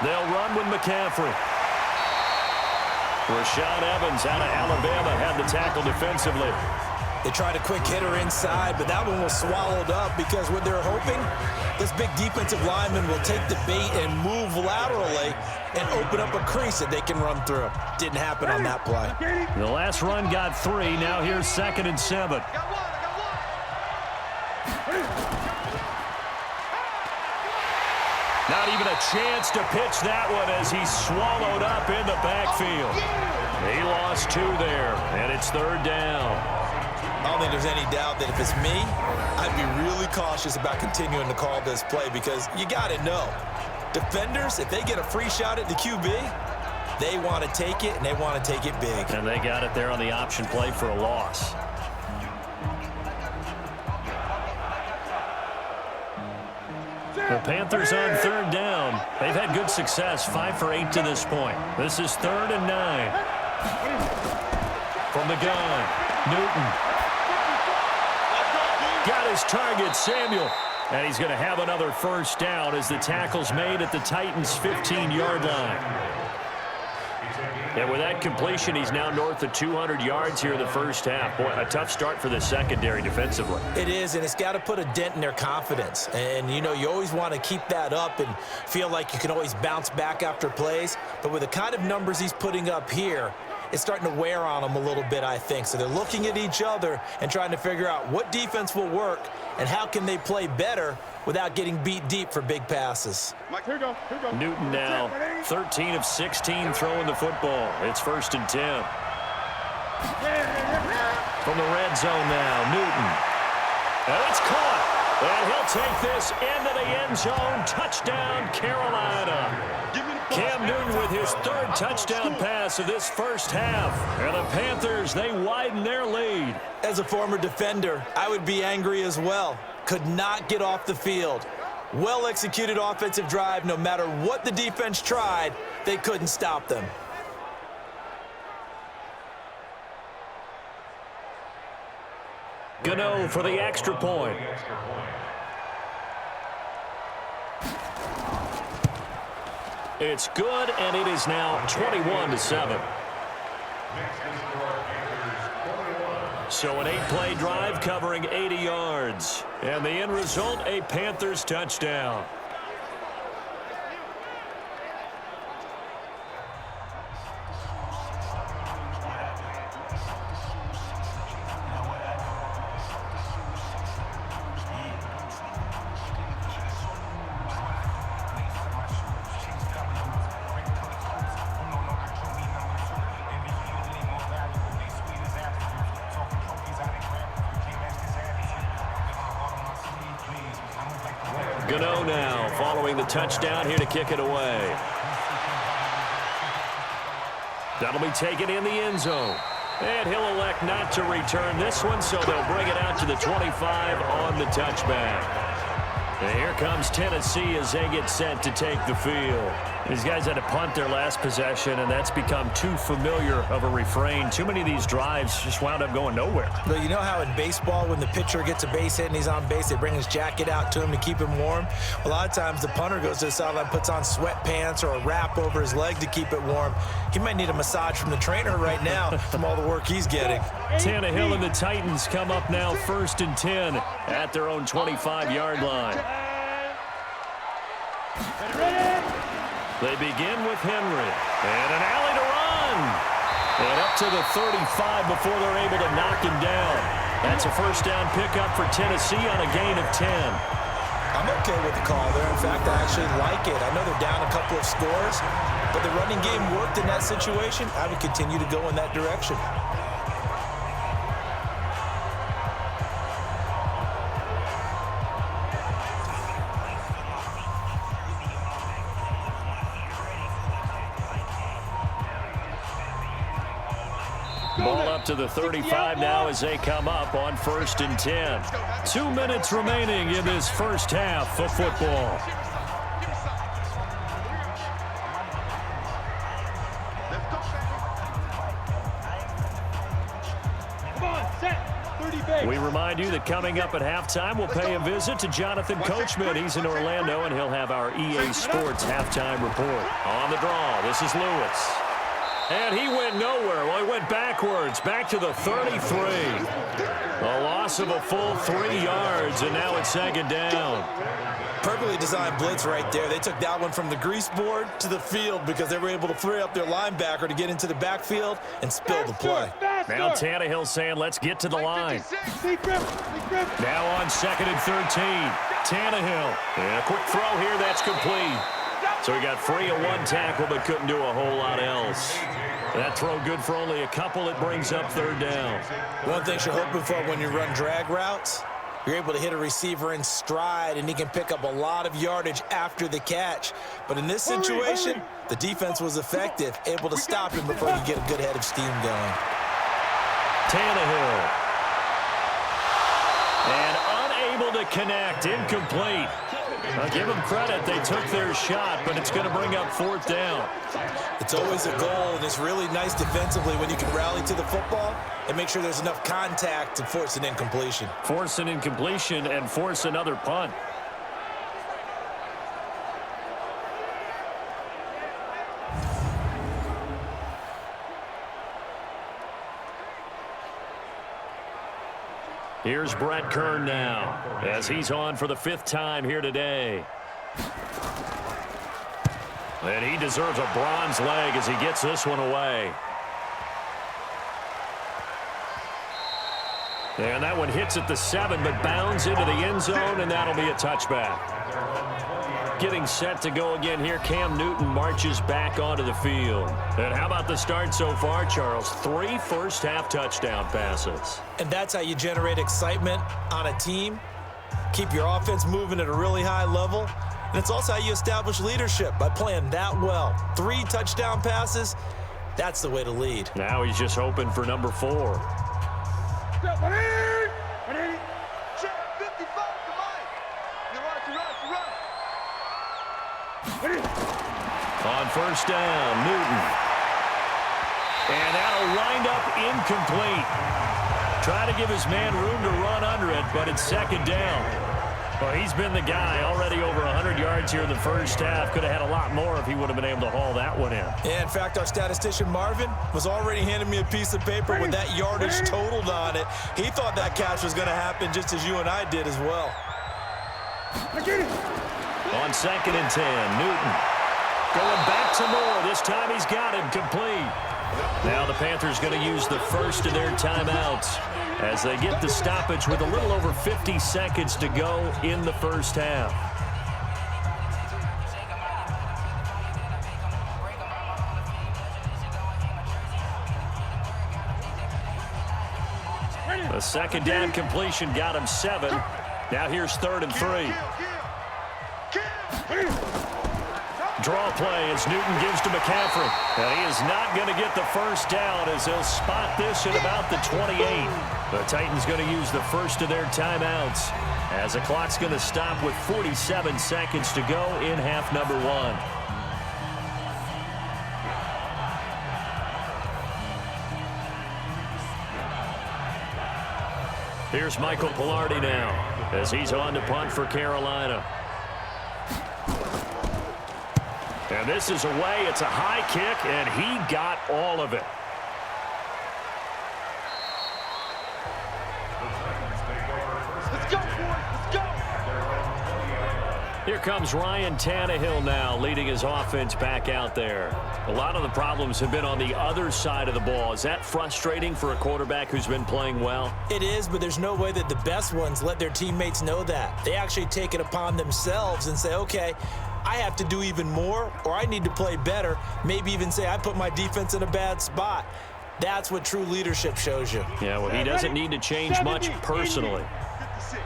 They'll run with McCaffrey. Rashaan Evans out of Alabama had the tackle defensively. They tried a quick hitter inside, but that one was swallowed up because what they're hoping, this big defensive lineman will take the bait and move laterally and open up a crease that they can run through. Didn't happen on that play. The last run got 3. Now here's 2nd and 7. Not even a chance to pitch that one as he's swallowed up in the backfield. He lost 2 there, and it's 3rd down. I don't think there's any doubt that if it's me, I'd be really cautious about continuing to call this play because you got to know, defenders, if they get a free shot at the QB, they want to take it, and they want to take it big. And they got it there on the option play for a loss. The Panthers on third down. They've had good success, 5 for 8 to this point. This is 3rd and 9. From the gun, Newton. Got his target, Samuel. And he's going to have another first down as the tackle's made at the Titans' 15-yard line. And with that completion, he's now north of 200 yards here in the first half. Boy, a tough start for the secondary defensively. It is, and it's got to put a dent in their confidence. And, you know, you always want to keep that up and feel like you can always bounce back after plays. But with the kind of numbers he's putting up here, it's starting to wear on them a little bit, I think. So they're looking at each other and trying to figure out what defense will work and how can they play better without getting beat deep for big passes. Mike, here we go. Newton now 13 of 16 throwing the football. It's 1st and 10. From the red zone now, Newton. And it's caught. And he'll take this into the end zone. Touchdown, Carolina. Cam Newton with his 3rd touchdown pass of this first half. And the Panthers, they widen their lead. As a former defender, I would be angry as well. Could not get off the field. Well-executed offensive drive. No matter what the defense tried, they couldn't stop them. Gano for the extra point. It's good, and it is now 21-7. So an 8-play drive covering 80 yards. And the end result, a Panthers touchdown. Gano now following the touchdown here to kick it away. That'll be taken in the end zone. And he'll elect not to return this one, so they'll bring it out to the 25 on the touchback. And here comes Tennessee as they get set to take the field. These guys had to punt their last possession, and that's become too familiar of a refrain. Too many of these drives just wound up going nowhere. But you know how in baseball, when the pitcher gets a base hit and he's on base, they bring his jacket out to him to keep him warm? A lot of times the punter goes to the sideline, puts on sweatpants or a wrap over his leg to keep it warm. He might need a massage from the trainer right now from all the work he's getting. Tannehill and the Titans come up now 1st and 10 at their own 25-yard line. They begin with Henry. And an alley to run. And up to the 35 before they're able to knock him down. That's a first down pickup for Tennessee on a gain of 10. I'm okay with the call there. In fact, I actually like it. I know they're down a couple of scores, but the running game worked in that situation. I would continue to go in that direction. Ball up to the 35 now as they come up on 1st and 10. 2 minutes remaining in this first half of football. We remind you that coming up at halftime, we'll pay a visit to Jonathan Coachman. He's in Orlando, and he'll have our EA Sports halftime report. On the draw, this is Lewis. And he went nowhere. Well, he went backwards, back to the 33. A loss of a full 3 yards, and now it's 2nd down. Perfectly designed blitz right there. They took that one from the grease board to the field because they were able to free up their linebacker to get into the backfield and spill the play. Now Tannehill saying, let's get to the line. Now on 2nd and 13. Tannehill. And a quick throw here, that's complete. So he got free of 1 tackle but couldn't do a whole lot else. That throw good for only a couple. It brings up 3rd down. One thing you're hoping for when you run drag routes, you're able to hit a receiver in stride, and he can pick up a lot of yardage after the catch. But in this situation, the defense was effective, able to stop him before you get a good head of steam going. Tannehill. And unable to connect, incomplete. I'll give them credit. They took their shot, but it's going to bring up 4th down. It's always a goal, and it's really nice defensively when you can rally to the football and make sure there's enough contact to force an incompletion. Force an incompletion and force another punt. Here's Brett Kern now as he's on for the 5th time here today. And he deserves a bronze leg as he gets this one away. And that one hits at the 7 but bounds into the end zone, and that'll be a touchback. Getting set to go again here, Cam Newton marches back onto the field. And how about the start so far, Charles? 3 first-half touchdown passes. And that's how you generate excitement on a team, keep your offense moving at a really high level, and it's also how you establish leadership by playing that well. 3 touchdown passes, that's the way to lead. Now he's just hoping for number 4. On 1st down, Newton. And that'll wind up incomplete. Try to give his man room to run under it, but it's 2nd down. Well, he's been the guy already over 100 yards here in the first half. Could have had a lot more if he would have been able to haul that one in. Yeah, in fact, our statistician Marvin was already handing me a piece of paper with that yardage totaled on it. He thought that catch was going to happen just as you and I did as well. On 2nd and 10, Newton. Going back to Moore. This time he's got him complete. Now the Panthers going to use the first of their timeouts as they get the stoppage with a little over 50 seconds to go in the first half. The 2nd down completion got him 7. Now here's 3rd and 3. Draw play as Newton gives to McCaffrey. And he is not going to get the first down as they'll spot this at about the 28. The Titans going to use the first of their timeouts as the clock's going to stop with 47 seconds to go in half number 1. Here's Michael Pilardi now as he's on to punt for Carolina. And this is away. It's a high kick, and he got all of it. Let's go, boys. Let's go. Here comes Ryan Tannehill now, leading his offense back out there. A lot of the problems have been on the other side of the ball. Is that frustrating for a quarterback who's been playing well? It is, but there's no way that the best ones let their teammates know that. They actually take it upon themselves and say, okay, I have to do even more, or I need to play better. Maybe even say I put my defense in a bad spot. That's what true leadership shows you. Yeah, well, he doesn't need to change much personally. 56.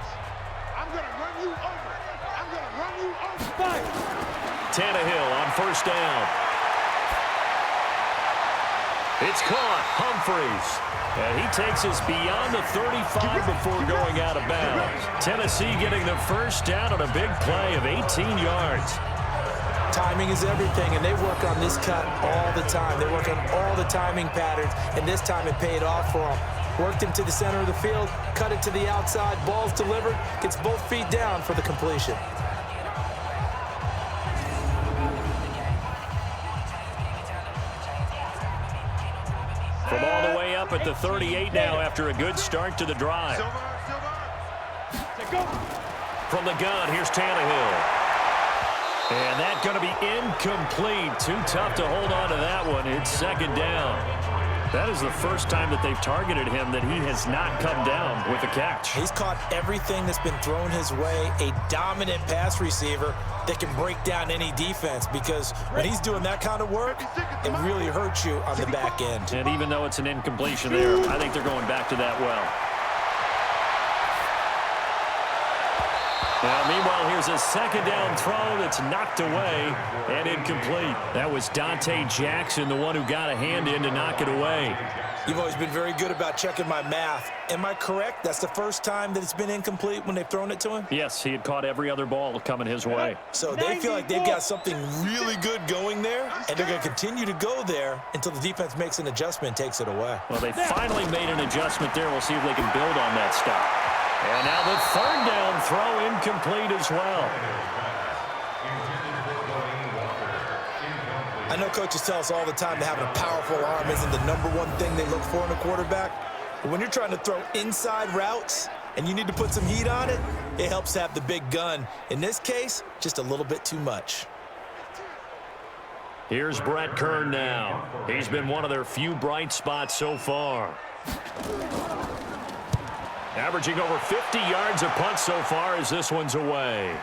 I'm going to run you over. I'm going to run you over. Tannehill on first down. It's caught. Humphreys. And he takes us beyond the 35 before going out of bounds. Tennessee getting the first down on a big play of 18 yards. Timing is everything, and they work on this cut all the time. They work on all the timing patterns, and this time it paid off for them. Worked him to the center of the field, cut it to the outside, ball's delivered, gets both feet down for the completion. From all the way up at the 38 now after a good start to the drive. From the gun, here's Tannehill. And that's going to be incomplete. Too tough to hold on to that one. It's second down. That is the first time that they've targeted him that he has not come down with a catch. He's caught everything that's been thrown his way. A dominant pass receiver that can break down any defense, because when he's doing that kind of work, it really hurts you on the back end. And even though it's an incompletion there, I think they're going back to that well. Now, meanwhile, here's a second down throw that's knocked away and incomplete. That was Dante Jackson, the one who got a hand in to knock it away. You've always been very good about checking my math. Am I correct? That's the first time that it's been incomplete when they've thrown it to him? Yes, he had caught every other ball coming his way. So they feel like they've got something really good going there, and they're going to continue to go there until the defense makes an adjustment and takes it away. Well, they finally made an adjustment there. We'll see if they can build on that stop. And now the third down throw incomplete as well. I know coaches tell us all the time that having a powerful arm isn't the #1 thing they look for in a quarterback. But when you're trying to throw inside routes and you need to put some heat on it, it helps to have the big gun. In this case, just a little bit too much. Here's Brett Kern now. He's been one of their few bright spots so far. Averaging over 50 yards a punt so far as this one's away.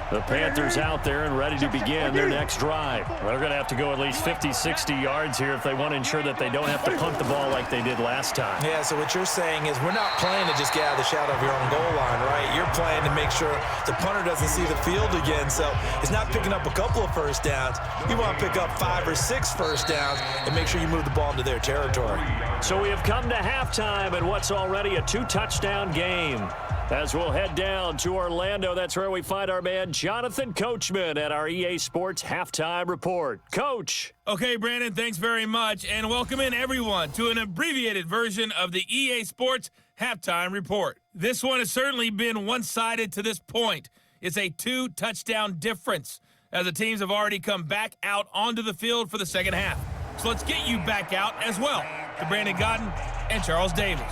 The Panthers out there and ready to begin their next drive. They're going to have to go at least 50, 60 yards here if they want to ensure that they don't have to punt the ball like they did last time. Yeah, so what you're saying is we're not playing to just get out of the shadow of your own goal line, right? You're playing to make sure the punter doesn't see the field again. So it's not picking up a couple of first downs. You want to pick up 5 or 6 first downs and make sure you move the ball into their territory. So we have come to halftime in what's already a 2-touchdown game. As we'll head down to Orlando, that's where we find our man Jonathan Coachman at our EA Sports Halftime Report. Coach. Okay, Brandon, thanks very much, and welcome in everyone to an abbreviated version of the EA Sports Halftime Report. This one has certainly been one-sided to this point. It's a 2-touchdown difference as the teams have already come back out onto the field for the second half. So let's get you back out as well to Brandon Godden and Charles Davis.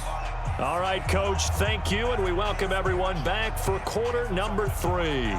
All right, Coach, thank you, and we welcome everyone back for quarter number 3.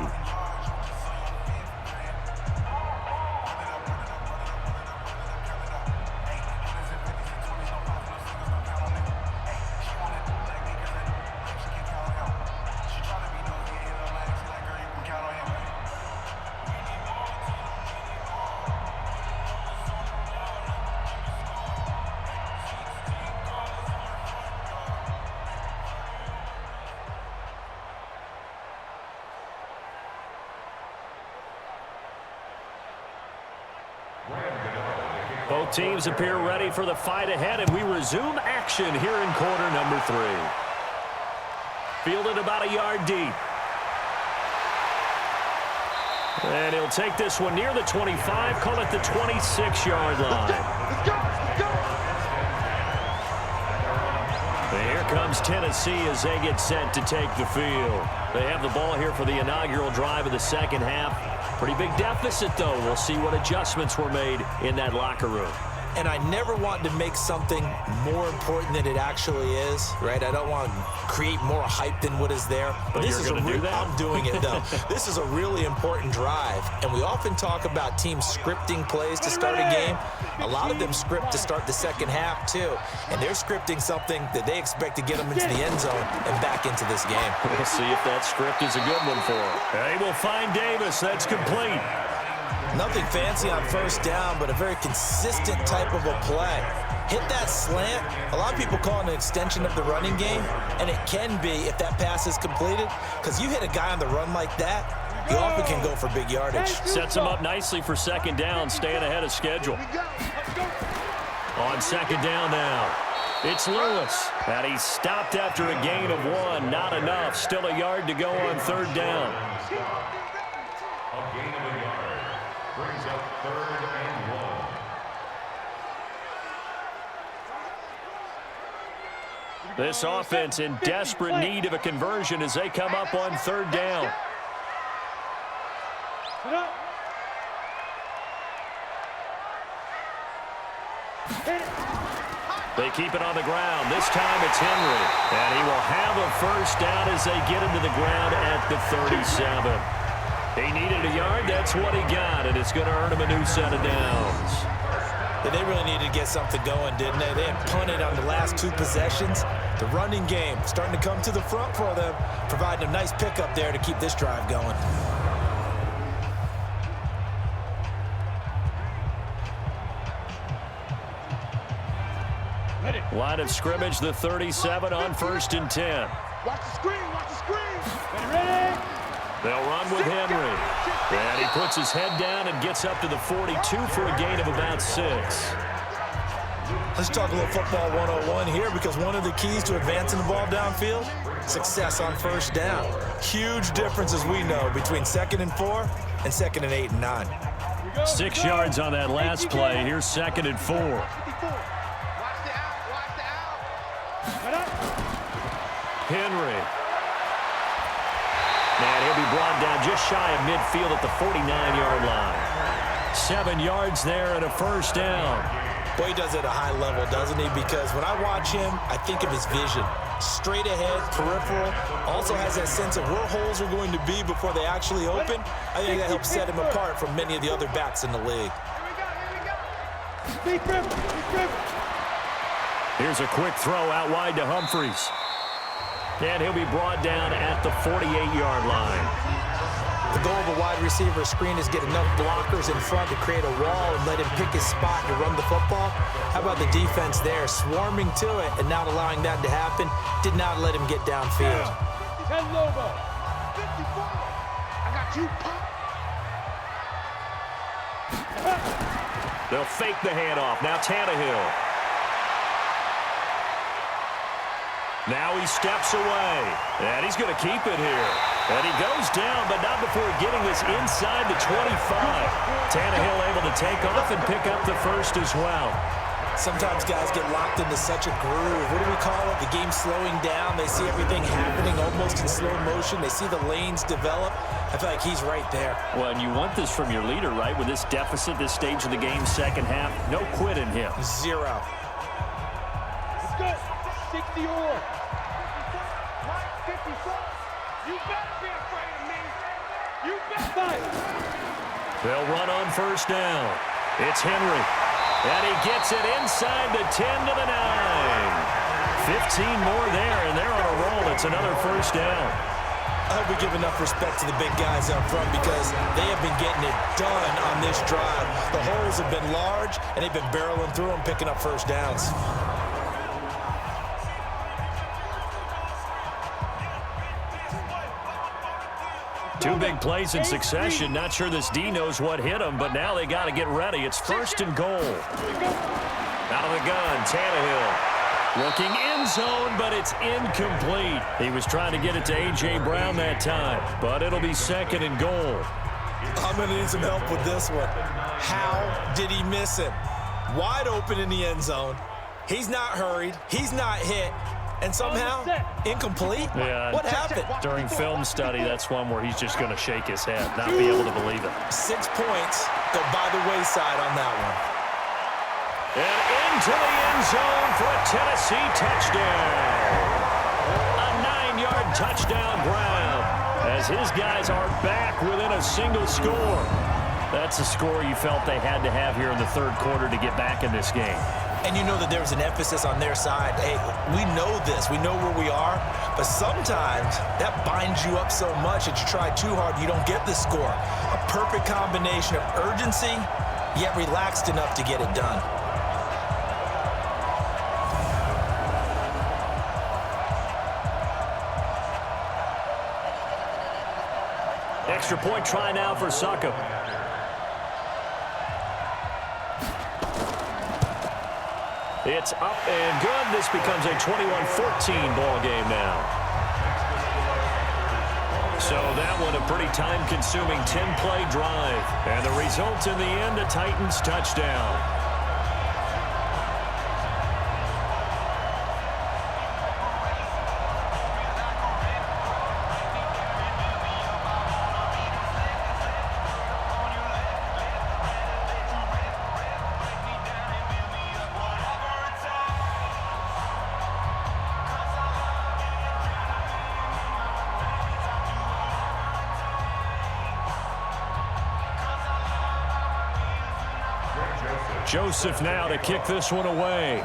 Both teams appear ready for the fight ahead, and we resume action here in quarter number 3. Fielded about a yard deep. And he'll take this one near the 25, call it the 26-yard line. Let's go. And here comes Tennessee as they get set to take the field. They have the ball here for the inaugural drive of the second half. Pretty big deficit, though. We'll see what adjustments were made in that locker room. And I never want to make something more important than it actually is, right? I don't want to create more hype than what is there. But this you're is going to do that? I'm doing it, though. This is a really important drive. And we often talk about teams scripting plays to start a game. A lot of them script to start the second half, too. And they're scripting something that they expect to get them into the end zone and back into this game. We'll see if that script is a good one for them. They will find Davis. That's complete. Nothing fancy on first down, but a very consistent type of a play. Hit that slant. A lot of people call it an extension of the running game, and it can be if that pass is completed, because you hit a guy on the run like that, he often can go for big yardage. Sets him up nicely for second down, staying ahead of schedule. On second down now, it's Lewis. And he's stopped after a gain of 1. Not enough. Still a yard to go on third down. A gain of a yard brings up 3rd and 1. This offense in desperate need of a conversion as they come up on third down. They keep it on the ground. This time it's Henry. And he will have a first down as they get him to the ground at the 37. He needed a yard. That's what he got, and it's going to earn him a new set of downs. They really needed to get something going, didn't they? They had punted on the last 2 possessions. The running game starting to come to the front for them, providing a nice pickup there to keep this drive going. Line of scrimmage, the 37 on 1st and 10. Watch the screen. Watch the screen. Ready. They'll run with Henry. And he puts his head down and gets up to the 42 for a gain of about 6. Let's talk a little football 101 here, because one of the keys to advancing the ball downfield, success on first down. Huge difference, as we know, between 2nd and 4 and 2nd and 8 and 9. 6 yards on that last play. Here's 2nd and 4. Henry. And he'll be brought down just shy of midfield at the 49-yard line. 7 yards there and a first down. Boy, he does it at a high level, doesn't he? Because when I watch him, I think of his vision. Straight ahead, peripheral. Also has that sense of where holes are going to be before they actually open. I think that helps set him apart from many of the other backs in the league. Here's a quick throw out wide to Humphries. And he'll be brought down at the 48-yard line. The goal of a wide receiver screen is get enough blockers in front to create a wall and let him pick his spot to run the football. How about the defense there, swarming to it and not allowing that to happen? Did not let him get downfield. 10 Lobo. 54. I got you, punk. They'll fake the handoff. Now Tannehill. Now he steps away, and he's going to keep it here. And he goes down, but not before getting this inside the 25. Tannehill able to take off and pick up the first as well. Sometimes guys get locked into such a groove. What do we call it? The game slowing down. They see everything happening almost in slow motion. They see the lanes develop. I feel like he's right there. Well, and you want this from your leader, right? With this deficit, this stage of the game, second half, no quit in him. 0. Let's go. 60 or. 54. You better be afraid of me. You better fight. They'll run on first down. It's Henry. And he gets it inside the 10 to the 9. 15 more there, and they're on a roll. It's another first down. I hope we give enough respect to the big guys up front, because they have been getting it done on this drive. The holes have been large, and they've been barreling through them, picking up first downs. Two big plays in succession. Not sure this D knows what hit him, but now they got to get ready. It's 1st and goal. Out of the gun, Tannehill. Looking end zone, but it's incomplete. He was trying to get it to A.J. Brown that time, but it'll be 2nd and goal. I'm going to need some help with this one. How did he miss him? Wide open in the end zone. He's not hurried. He's not hit. And somehow, incomplete? Yeah. What happened? During film study, that's one where he's just going to shake his head, not be able to believe it. 6 points go by the wayside on that one. And into the end zone for a Tennessee touchdown. A 9-yard touchdown grab as his guys are back within a single score. That's a score you felt they had to have here in the 3rd quarter to get back in this game. And you know that there was an emphasis on their side. Hey, we know this. We know where we are. But sometimes that binds you up so much that you try too hard, you don't get the score. A perfect combination of urgency, yet relaxed enough to get it done. Extra point try now for Saka. It's up and good. This becomes a 21-14 ball game now. So that one a pretty time-consuming 10-play drive. And the result in the end, a Titans touchdown. Joseph now to kick this one away.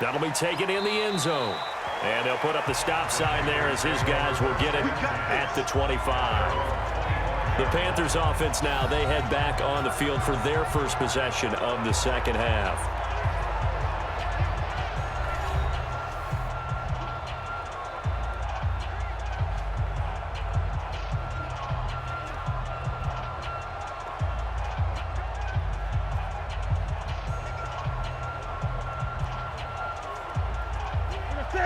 That'll be taken in the end zone. And they'll put up the stop sign there as his guys will get it at the 25. The Panthers offense now, they head back on the field for their first possession of the 2nd half.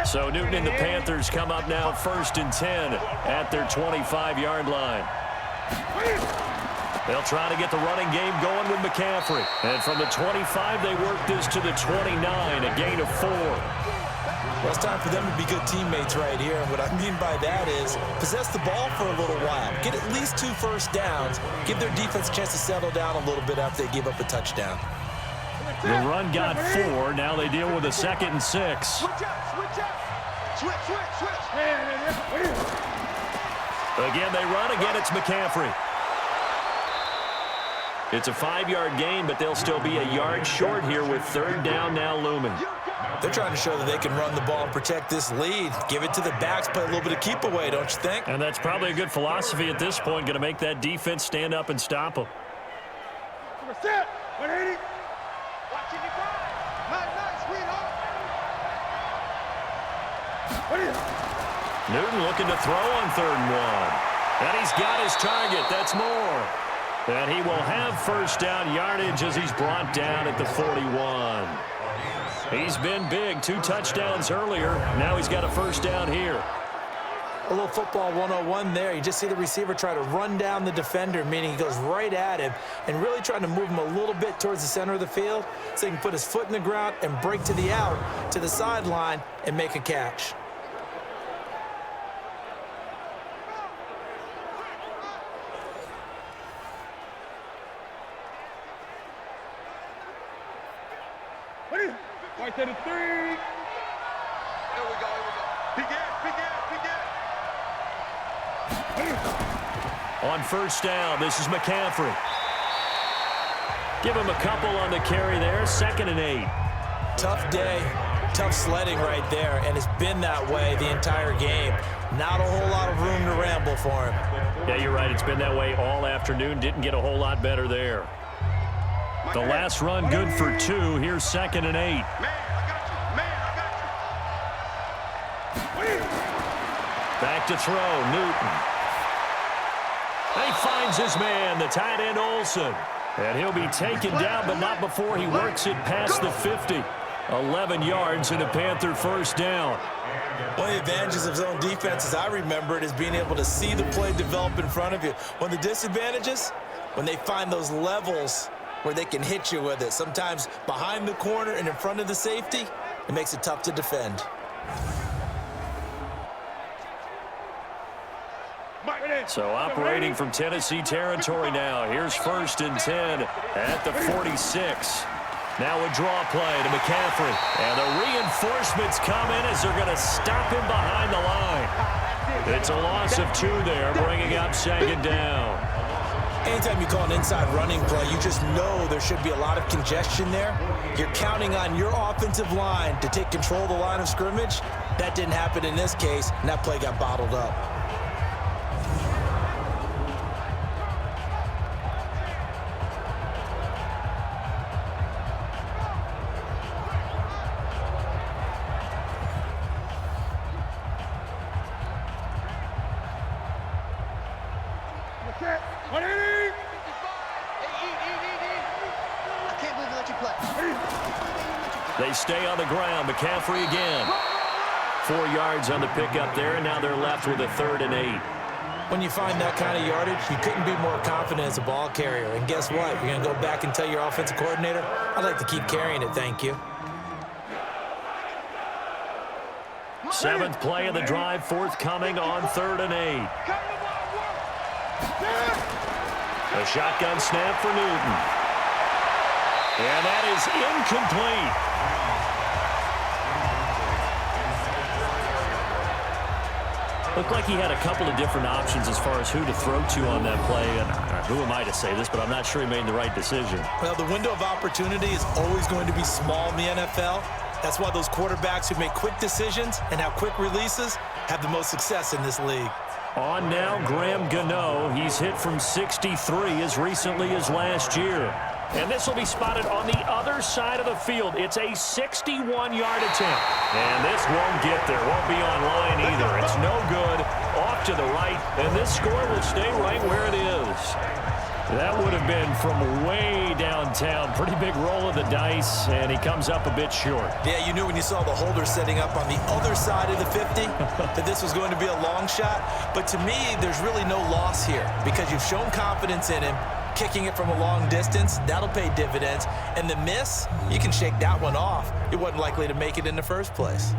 So Newton and the Panthers come up now 1st and 10 at their 25-yard line. They'll try to get the running game going with McCaffrey. And from the 25, they work this to the 29, a gain of 4. Well, it's time for them to be good teammates right here. And what I mean by that is possess the ball for a little while. Get at least 2 first downs. Give their defense a chance to settle down a little bit after they give up a touchdown. The run got 4. Now they deal with a 2nd and 6. Switch up, switch up. Switch. Again, they run. Again, it's McCaffrey. It's a 5-yard gain, but they'll still be a yard short here with 3rd down now looming. They're trying to show that they can run the ball and protect this lead. Give it to the backs, play a little bit of keep away, don't you think? And that's probably a good philosophy at this point, going to make that defense stand up and stop them. Set. 180. Watching you drive. Nice, sweetheart. Newton looking to throw on 3rd and 1. And he's got his target. That's more. And he will have 1st down yardage as he's brought down at the 41. He's been big. 2 touchdowns earlier. Now he's got a 1st down here. A little football 101 there. You just see the receiver try to run down the defender, meaning he goes right at him and really trying to move him a little bit towards the center of the field so he can put his foot in the ground and break to the out, to the sideline, and make a catch. Right to the 3. Here we go. Begin. On 1st down, this is McCaffrey. Give him a couple on the carry there. 2nd and 8. Tough day, tough sledding right there, and it's been that way the entire game. Not a whole lot of room to ramble for him. Yeah, you're right. It's been that way all afternoon. Didn't get a whole lot better there. The last run good for 2. Here's 2nd and 8. Man, I got you. Back to throw, Newton. He finds his man, the tight end Olsen. And he'll be taken down, but not before he works it past the 50. 11 yards and a Panther first down. One of the advantages of zone defense, as I remember it, is being able to see the play develop in front of you. One of the disadvantages, when they find those levels where they can hit you with it, sometimes behind the corner and in front of the safety, it makes it tough to defend. So operating from Tennessee territory now. Here's 1st and 10 at the 46. Now a draw play to McCaffrey. And the reinforcements come in as they're going to stop him behind the line. It's a loss of 2 there, bringing up 2nd down. Anytime you call an inside running play, you just know there should be a lot of congestion there. You're counting on your offensive line to take control of the line of scrimmage. That didn't happen in this case, and that play got bottled up. They stay on the ground. McCaffrey again. 4 yards on the pickup there, and now they're left with a 3rd and 8. When you find that kind of yardage, you couldn't be more confident as a ball carrier. And guess what? You're going to go back and tell your offensive coordinator, I'd like to keep carrying it, thank you. 7th play of the drive, forthcoming on 3rd and 8. A shotgun snap for Newton. And that is incomplete. Looked like he had a couple of different options as far as who to throw to on that play. And who am I to say this, but I'm not sure he made the right decision. Well, the window of opportunity is always going to be small in the NFL. That's why those quarterbacks who make quick decisions and have quick releases have the most success in this league. On now, Graham Gano. He's hit from 63 as recently as last year. And this will be spotted on the other side of the field. It's a 61-yard attempt. And this won't get there. Won't be on line either. It's no good. Off to the right. And this score will stay right where it is. That would have been from way downtown. Pretty big roll of the dice. And he comes up a bit short. Yeah, you knew when you saw the holder setting up on the other side of the 50 that this was going to be a long shot. But to me, there's really no loss here because you've shown confidence in him. Kicking it from a long distance, that'll pay dividends. And the miss, you can shake that one off. It wasn't likely to make it in the first place.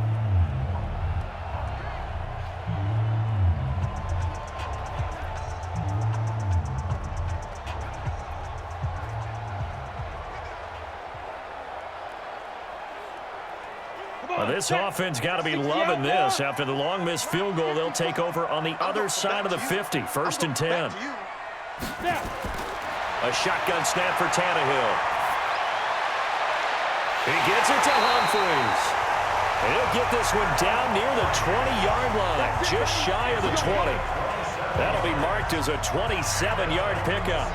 Well, this offense got to be loving this. After the long missed field goal, they'll take over on the other side of the 50. 1st and 10. A shotgun snap for Tannehill. He gets it to Humphries. And he'll get this one down near the 20-yard line, just shy of the 20. That'll be marked as a 27-yard pickup.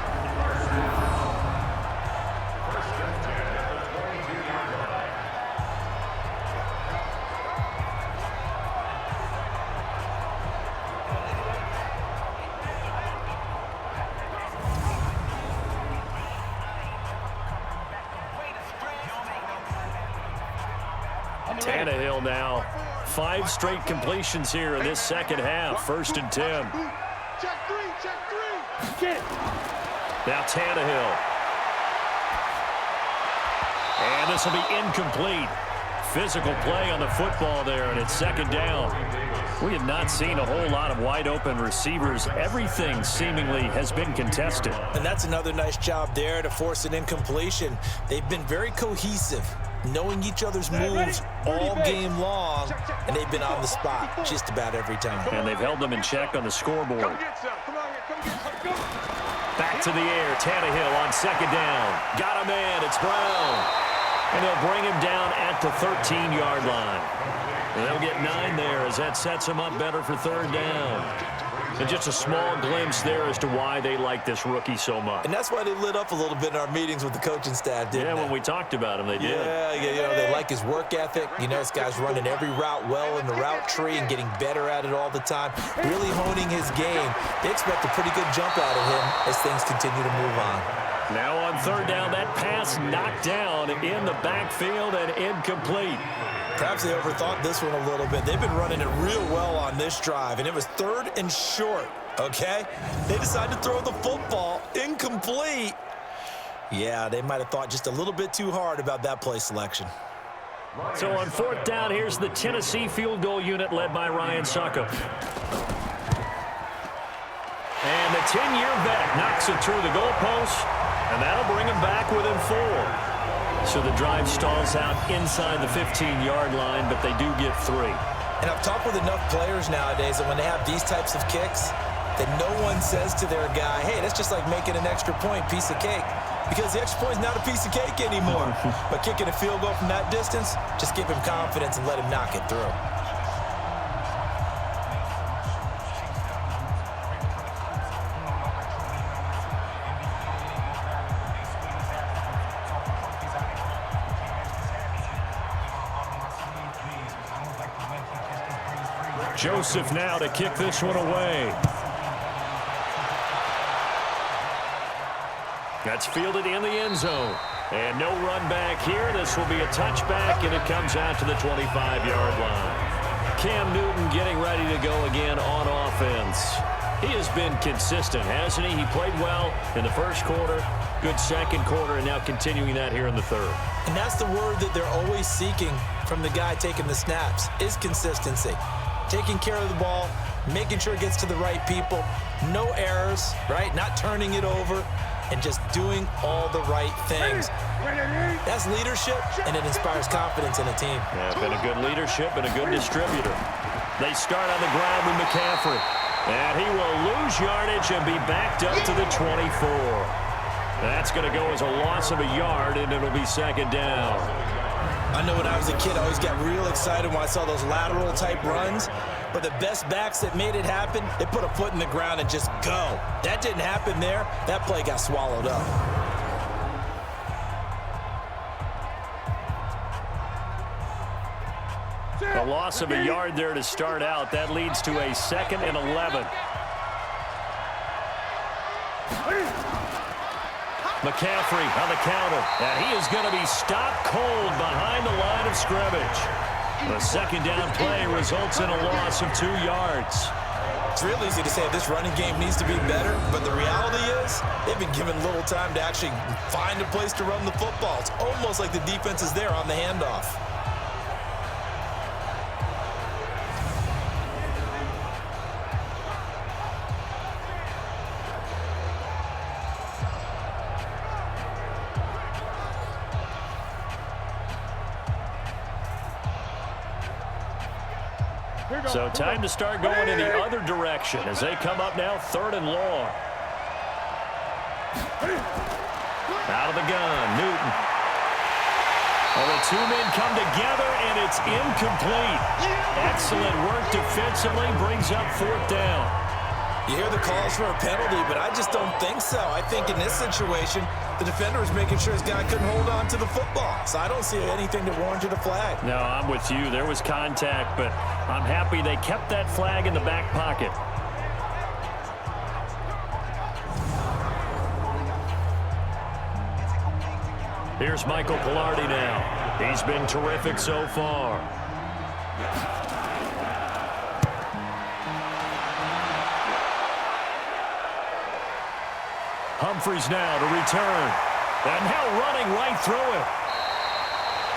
Tannehill now, 5 straight completions here in this second half. 1st and 10. Check three. Get it. Now Tannehill. And this will be incomplete. Physical play on the football there, and it's 2nd down. We have not seen a whole lot of wide open receivers. Everything seemingly has been contested. And that's another nice job there to force an incompletion. They've been very cohesive, knowing each other's moves all game long, and they've been on the spot just about every time. And they've held them in check on the scoreboard. Come get some. Come on, go. Back to the air. Tannehill on 2nd down. Got a man. It's Brown. And they'll bring him down at the 13-yard line. And they'll get 9 there as that sets him up better for 3rd down. And just a small glimpse there as to why they like this rookie so much. And that's why they lit up a little bit in our meetings with the coaching staff, didn't they? When we talked about him, they did. Yeah, you know, they like his work ethic. You know, this guy's running every route well in the route tree and getting better at it all the time, really honing his game. They expect a pretty good jump out of him as things continue to move on. Now on third down, that pass knocked down in the backfield and incomplete. Perhaps they overthought this one a little bit. They've been running it real well on this drive, and it was 3rd and short, okay? They decided to throw the football incomplete. Yeah, they might have thought just a little bit too hard about that play selection. So on 4th down, here's the Tennessee field goal unit led by Ryan Suckup. And the 10-year vet knocks it through the goalpost, and that'll bring him back within 4. So the drive stalls out inside the 15-yard line, but they do get 3. And I've talked with enough players nowadays that when they have these types of kicks, that no one says to their guy, hey, that's just like making an extra point, piece of cake. Because the extra point is not a piece of cake anymore. But kicking a field goal from that distance, just give him confidence and let him knock it through. Joseph now to kick this one away. That's fielded in the end zone. And no run back here. This will be a touchback, and it comes out to the 25-yard line. Cam Newton getting ready to go again on offense. He has been consistent, hasn't he? He played well in the first quarter, good second quarter, and now continuing that here in the third. And that's the word that they're always seeking from the guy taking the snaps, is consistency. Taking care of the ball, making sure it gets to the right people, no errors, right? Not turning it over, and just doing all the right things. That's leadership, and it inspires confidence in a team. Yeah, been a good leadership and a good distributor. They start on the ground with McCaffrey, and he will lose yardage and be backed up to the 24. That's going to go as a loss of a yard, and it'll be 2nd down. I know when I was a kid, I always got real excited when I saw those lateral-type runs. But the best backs that made it happen, they put a foot in the ground and just go. That didn't happen there. That play got swallowed up. A loss of a yard there to start out. That leads to a 2nd and 11. McCaffrey on the counter, and he is going to be stopped cold behind the line of scrimmage. The 2nd down play results in a loss of 2 yards. It's real easy to say this running game needs to be better, but the reality is they've been given little time to actually find a place to run the football. It's almost like the defense is there on the handoff. So time to start going in the other direction as they come up now 3rd and long. Out of the gun, Newton. Well, the 2 men come together, and it's incomplete. Excellent work defensively, brings up 4th down. You hear the calls for a penalty, but I just don't think so. I think in this situation, the defender was making sure his guy couldn't hold on to the football. So I don't see anything that warranted a flag. No, I'm with you. There was contact, but I'm happy they kept that flag in the back pocket. Here's Michael Pilardi now. He's been terrific so far. Humphries now to return. And now running right through it.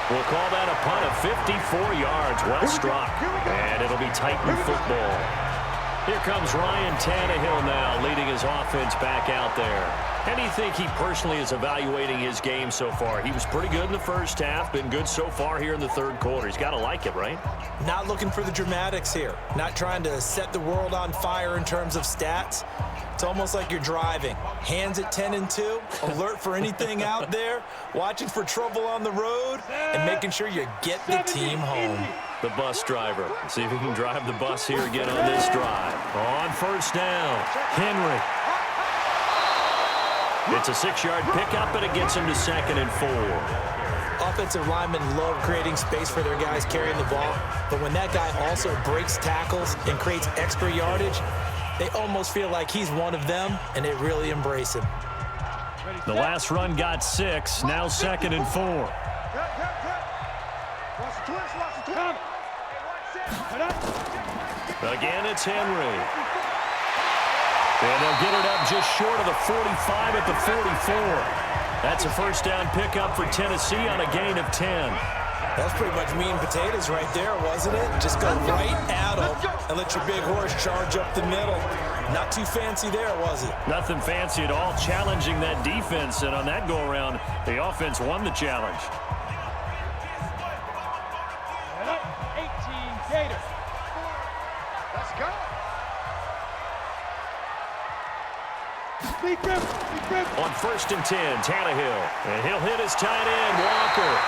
We'll call that a punt of 54 yards. Well struck. And it'll be Titan football. Here comes Ryan Tannehill now leading his offense back out there. How do you think he personally is evaluating his game so far? He was pretty good in the first half, been good so far here in the third quarter. He's got to like it, right? Not looking for the dramatics here. Not trying to set the world on fire in terms of stats. It's almost like you're driving. Hands at 10 and 2, alert for anything out there, watching for trouble on the road, and making sure you get the team home. The bus driver. See if he can drive the bus here again on this drive. On first down, Henry. It's a 6-yard pickup, and it gets him to 2nd and 4. Offensive linemen love creating space for their guys carrying the ball, but when that guy also breaks tackles and creates extra yardage, they almost feel like he's one of them, and they really embrace him. The last run got 6, now 2nd and 4. Again, it's Henry. And they'll get it up just short of the 45 at the 44. That's a first down pickup for Tennessee on a gain of 10. That's pretty much meat and potatoes right there, wasn't it? Just go right at them and let your big horse charge up the middle. Not too fancy there, was it? Nothing fancy at all, challenging that defense. And on that go-around, the offense won the challenge. 18 Gators. Let's go. On 1st and 10, Tannehill. And he'll hit his tight end, Walker.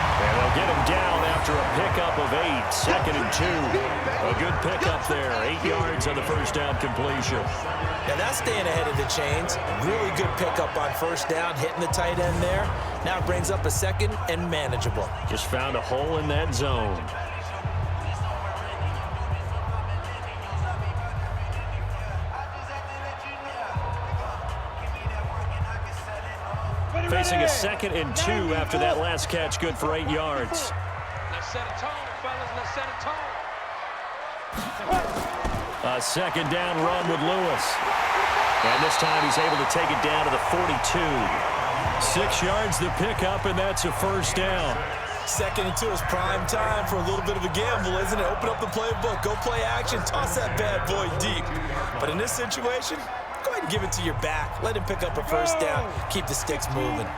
And they'll get him down after a pickup of 8, 2nd and 2. A good pickup there, 8 yards on the first down completion. Now that's staying ahead of the chains. Really good pickup on first down, hitting the tight end there. Now it brings up a 2nd and manageable. Just found a hole in that zone. Facing a 2nd and 2 after that last catch, good for 8 yards. Let's set a tone, fellas. Let's set a tone. A 2nd down run with Lewis. And this time he's able to take it down to the 42. 6 yards the pickup, and that's a first down. 2nd and 2 is prime time for a little bit of a gamble, isn't it? Open up the playbook, go play action, toss that bad boy deep. But in this situation, go ahead and give it to your back. Let him pick up a first down. Keep the sticks moving.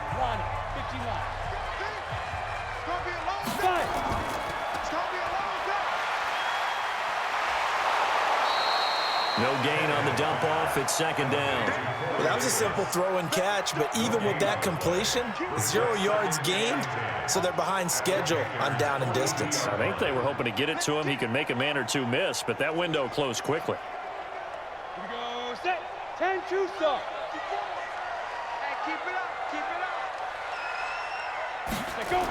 No gain on the dump off. It's 2nd down. Well, that was a simple throw and catch, but even with that completion, 0 yards gained, so they're behind schedule on down and distance. I think they were hoping to get it to him. He could make a man or two miss, but that window closed quickly. Here we go. Set. 10-2 start. Hey, keep it up. Keep it up. Let's go.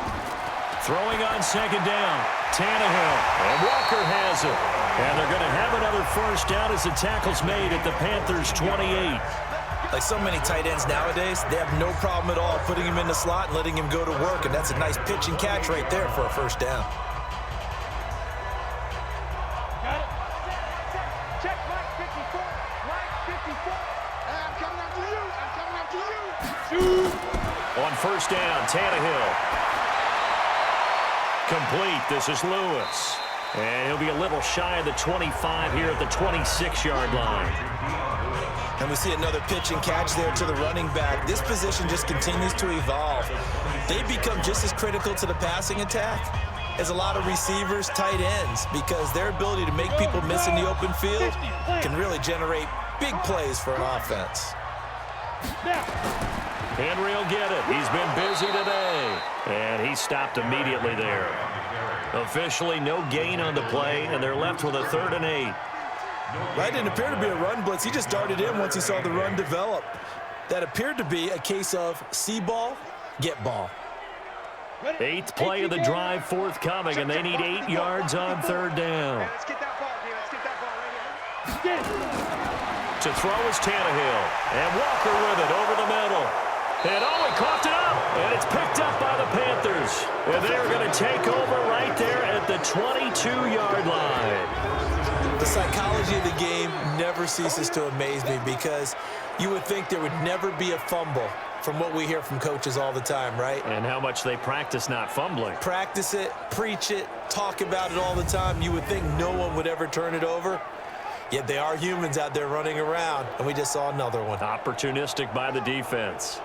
Throwing on 2nd down. Tannehill. And Walker has it. And they're going to have another first down as the tackle's made at the Panthers' 28. Like so many tight ends nowadays, they have no problem at all putting him in the slot and letting him go to work, and that's a nice pitch and catch right there for a first down. Got it. Check Mike 54. Mike 54. Hey, I'm coming up to you. I'm coming up to you. On first down, Tannehill. Complete. This is Lewis. And he'll be a little shy of the 25 here at the 26-yard line. And we see another pitch and catch there to the running back. This position just continues to evolve. They become just as critical to the passing attack as a lot of receivers, tight ends, because their ability to make people miss in the open field can really generate big plays for an offense. Henry will get it. He's been busy today. And he stopped immediately there. Officially no gain on the play, and they're left with a 3rd and 8. That didn't appear to be a run blitz. He just darted in once he saw the run develop. That appeared to be a case of see ball, get ball. 8th play of the drive forthcoming, and they need 8 yards on 3rd down. Let's get that ball, dude. Let's get that ball right here. To throw is Tannehill, and Walker with it over the middle. And he coughed it up, and it's picked up by the Panthers. And they're going to take over right there at the 22-yard line. The psychology of the game never ceases to amaze me, because you would think there would never be a fumble from what we hear from coaches all the time, right? And how much they practice not fumbling. Practice it, preach it, talk about it all the time. You would think no one would ever turn it over. Yet they are humans out there running around, and we just saw another one. Opportunistic by the defense.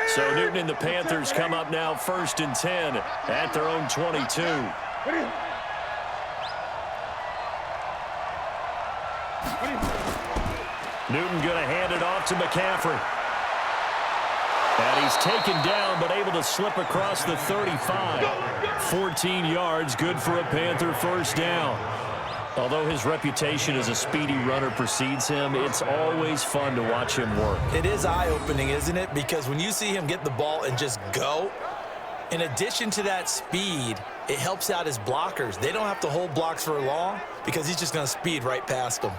So Newton and the Panthers come up now 1st and 10 at their own 22. Newton going to hand it off to McCaffrey. And he's taken down, but able to slip across the 35. 14 yards, good for a Panther first down. Although his reputation as a speedy runner precedes him, it's always fun to watch him work. It is eye-opening, isn't it? Because when you see him get the ball and just go, in addition to that speed, it helps out his blockers. They don't have to hold blocks for long because he's just going to speed right past them.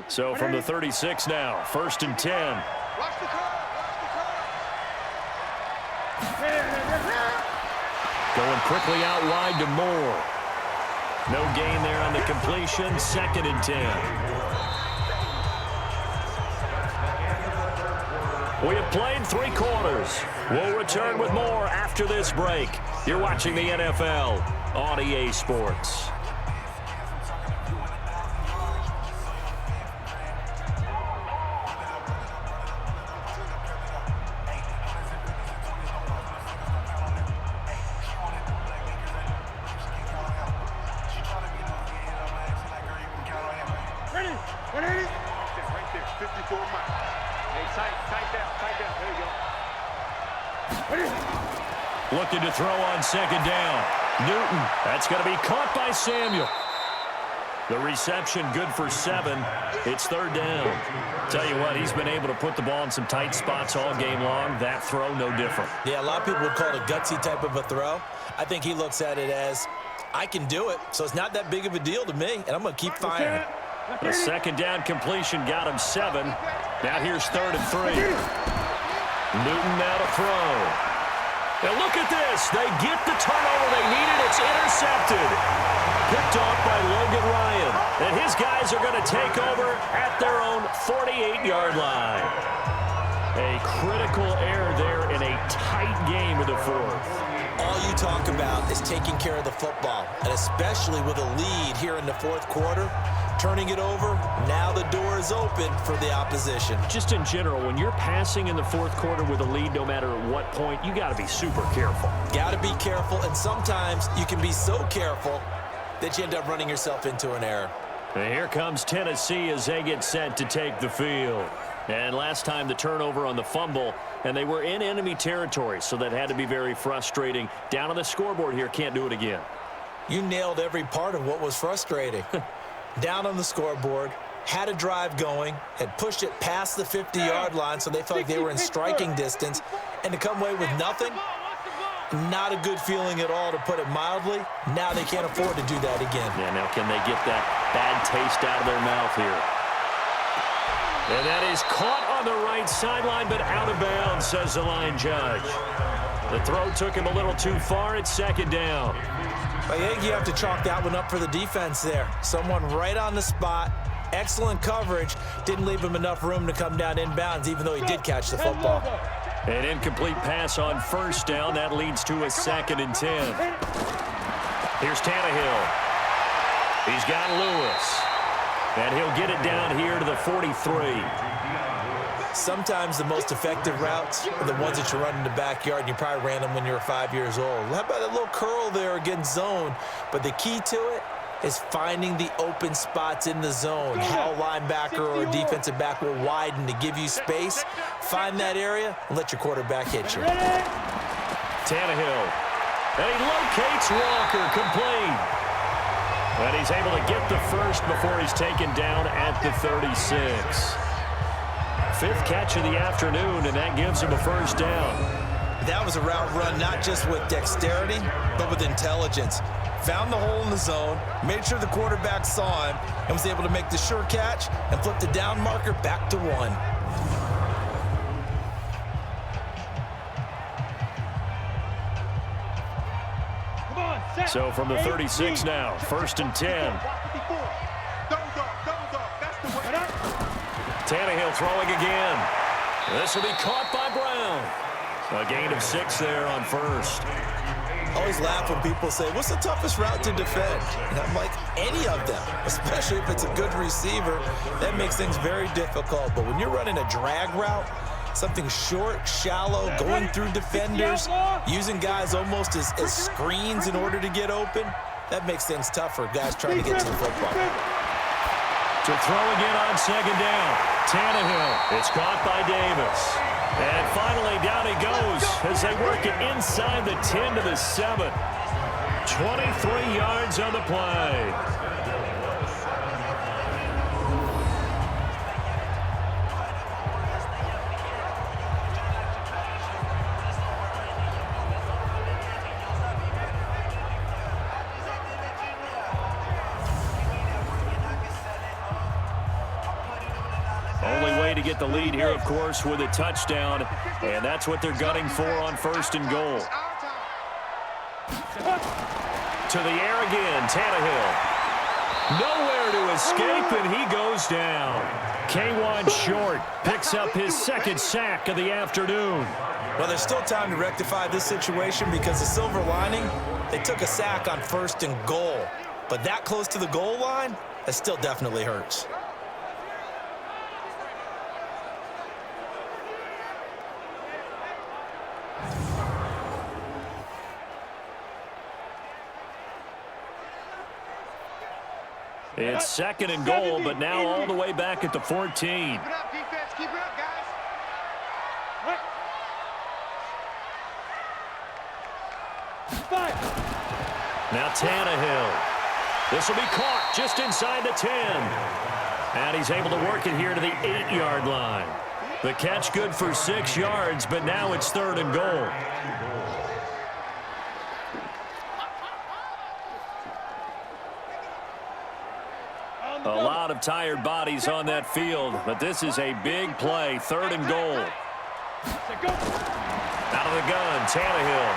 So from the 36 now, 1st and 10. Watch the curve. Going quickly out wide to Moore. No gain there on the completion. 2nd and 10. We have played 3 quarters. We'll return with more after this break. You're watching the NFL on EA Sports. Looking to throw on 2nd down. Newton, that's going to be caught by Samuel. The reception good for 7. It's 3rd down. Tell you what, he's been able to put the ball in some tight spots all game long. That throw, no different. Yeah, a lot of people would call it a gutsy type of a throw. I think he looks at it as, I can do it, so it's not that big of a deal to me, and I'm going to keep firing. The 2nd down completion got him 7. Now here's 3rd and 3. Newton now to throw. And look at this. They get the turnover they needed. It's intercepted. Picked off by Logan Ryan. And his guys are going to take over at their own 48-yard line. A critical error there in a tight game of the 4th. All you talk about is taking care of the football, and especially with a lead here in the 4th quarter, turning it over, now the door is open for the opposition. Just in general, when you're passing in the 4th quarter with a lead, no matter at what point, you got to be super careful. Got to be careful, and sometimes you can be so careful that you end up running yourself into an error. And here comes Tennessee as they get set to take the field. And last time the turnover on the fumble, and they were in enemy territory, so that had to be very frustrating. Down on the scoreboard here, can't do it again. You nailed every part of what was frustrating. Down on the scoreboard, had a drive going, had pushed it past the 50-yard line, so they felt like they were in striking distance, and to come away with nothing, not a good feeling at all, to put it mildly. Now they can't afford to do that again. Yeah, now can they get that bad taste out of their mouth here? And that is caught on the right sideline, but out of bounds, says the line judge. The throw took him a little too far. It's 2nd down. I think you have to chalk that one up for the defense there. Someone right on the spot. Excellent coverage. Didn't leave him enough room to come down inbounds, even though he did catch the football. An incomplete pass on 1st down. That leads to a 2nd and 10. Here's Tannehill. He's got Lewis. And he'll get it down here to the 43. Sometimes the most effective routes are the ones that you run in the backyard, and you probably ran them when you were 5 years old. How about that little curl there against zone? But the key to it is finding the open spots in the zone. How a linebacker or a defensive back will widen to give you space. Find that area and let your quarterback hit you. Tannehill. And he locates Walker, complete. And he's able to get the first before he's taken down at the 36. 5th catch of the afternoon, and that gives him a 1st down. That was a route run not just with dexterity, but with intelligence. Found the hole in the zone, made sure the quarterback saw him, and was able to make the sure catch and flip the down marker back to 1. So from the 36 now, 1st and 10. Tannehill throwing again. This will be caught by Brown. A gain of 6 there on 1st. I always laugh when people say, what's the toughest route to defend? And I'm like, any of them, especially if it's a good receiver. That makes things very difficult. But when you're running a drag route, something short, shallow, going through defenders, using guys almost as screens in order to get open, that makes things tough for guys trying to get to the football. To throw again on second down. Tannehill. It's caught by Davis. And finally, down he goes as they work it inside the 10 to the 7. 23 yards on the play. Only way to get the lead here, of course, with a touchdown, and that's what they're gunning for on 1st and goal. To the air again, Tannehill. Nowhere to escape, and he goes down. K1 Short picks up his 2nd sack of the afternoon. Well, there's still time to rectify this situation because the silver lining, they took a sack on 1st and goal. But that close to the goal line, that still definitely hurts. It's 2nd and goal, but now all the way back at the 14. Keep it up, defense. Keep it up, guys. Now Tannehill. This will be caught just inside the 10. And he's able to work it here to the 8-yard line. The catch good for 6 yards, but now it's 3rd and goal. A lot of tired bodies on that field, but this is a big play. 3rd and goal. Out of the gun, Tannehill.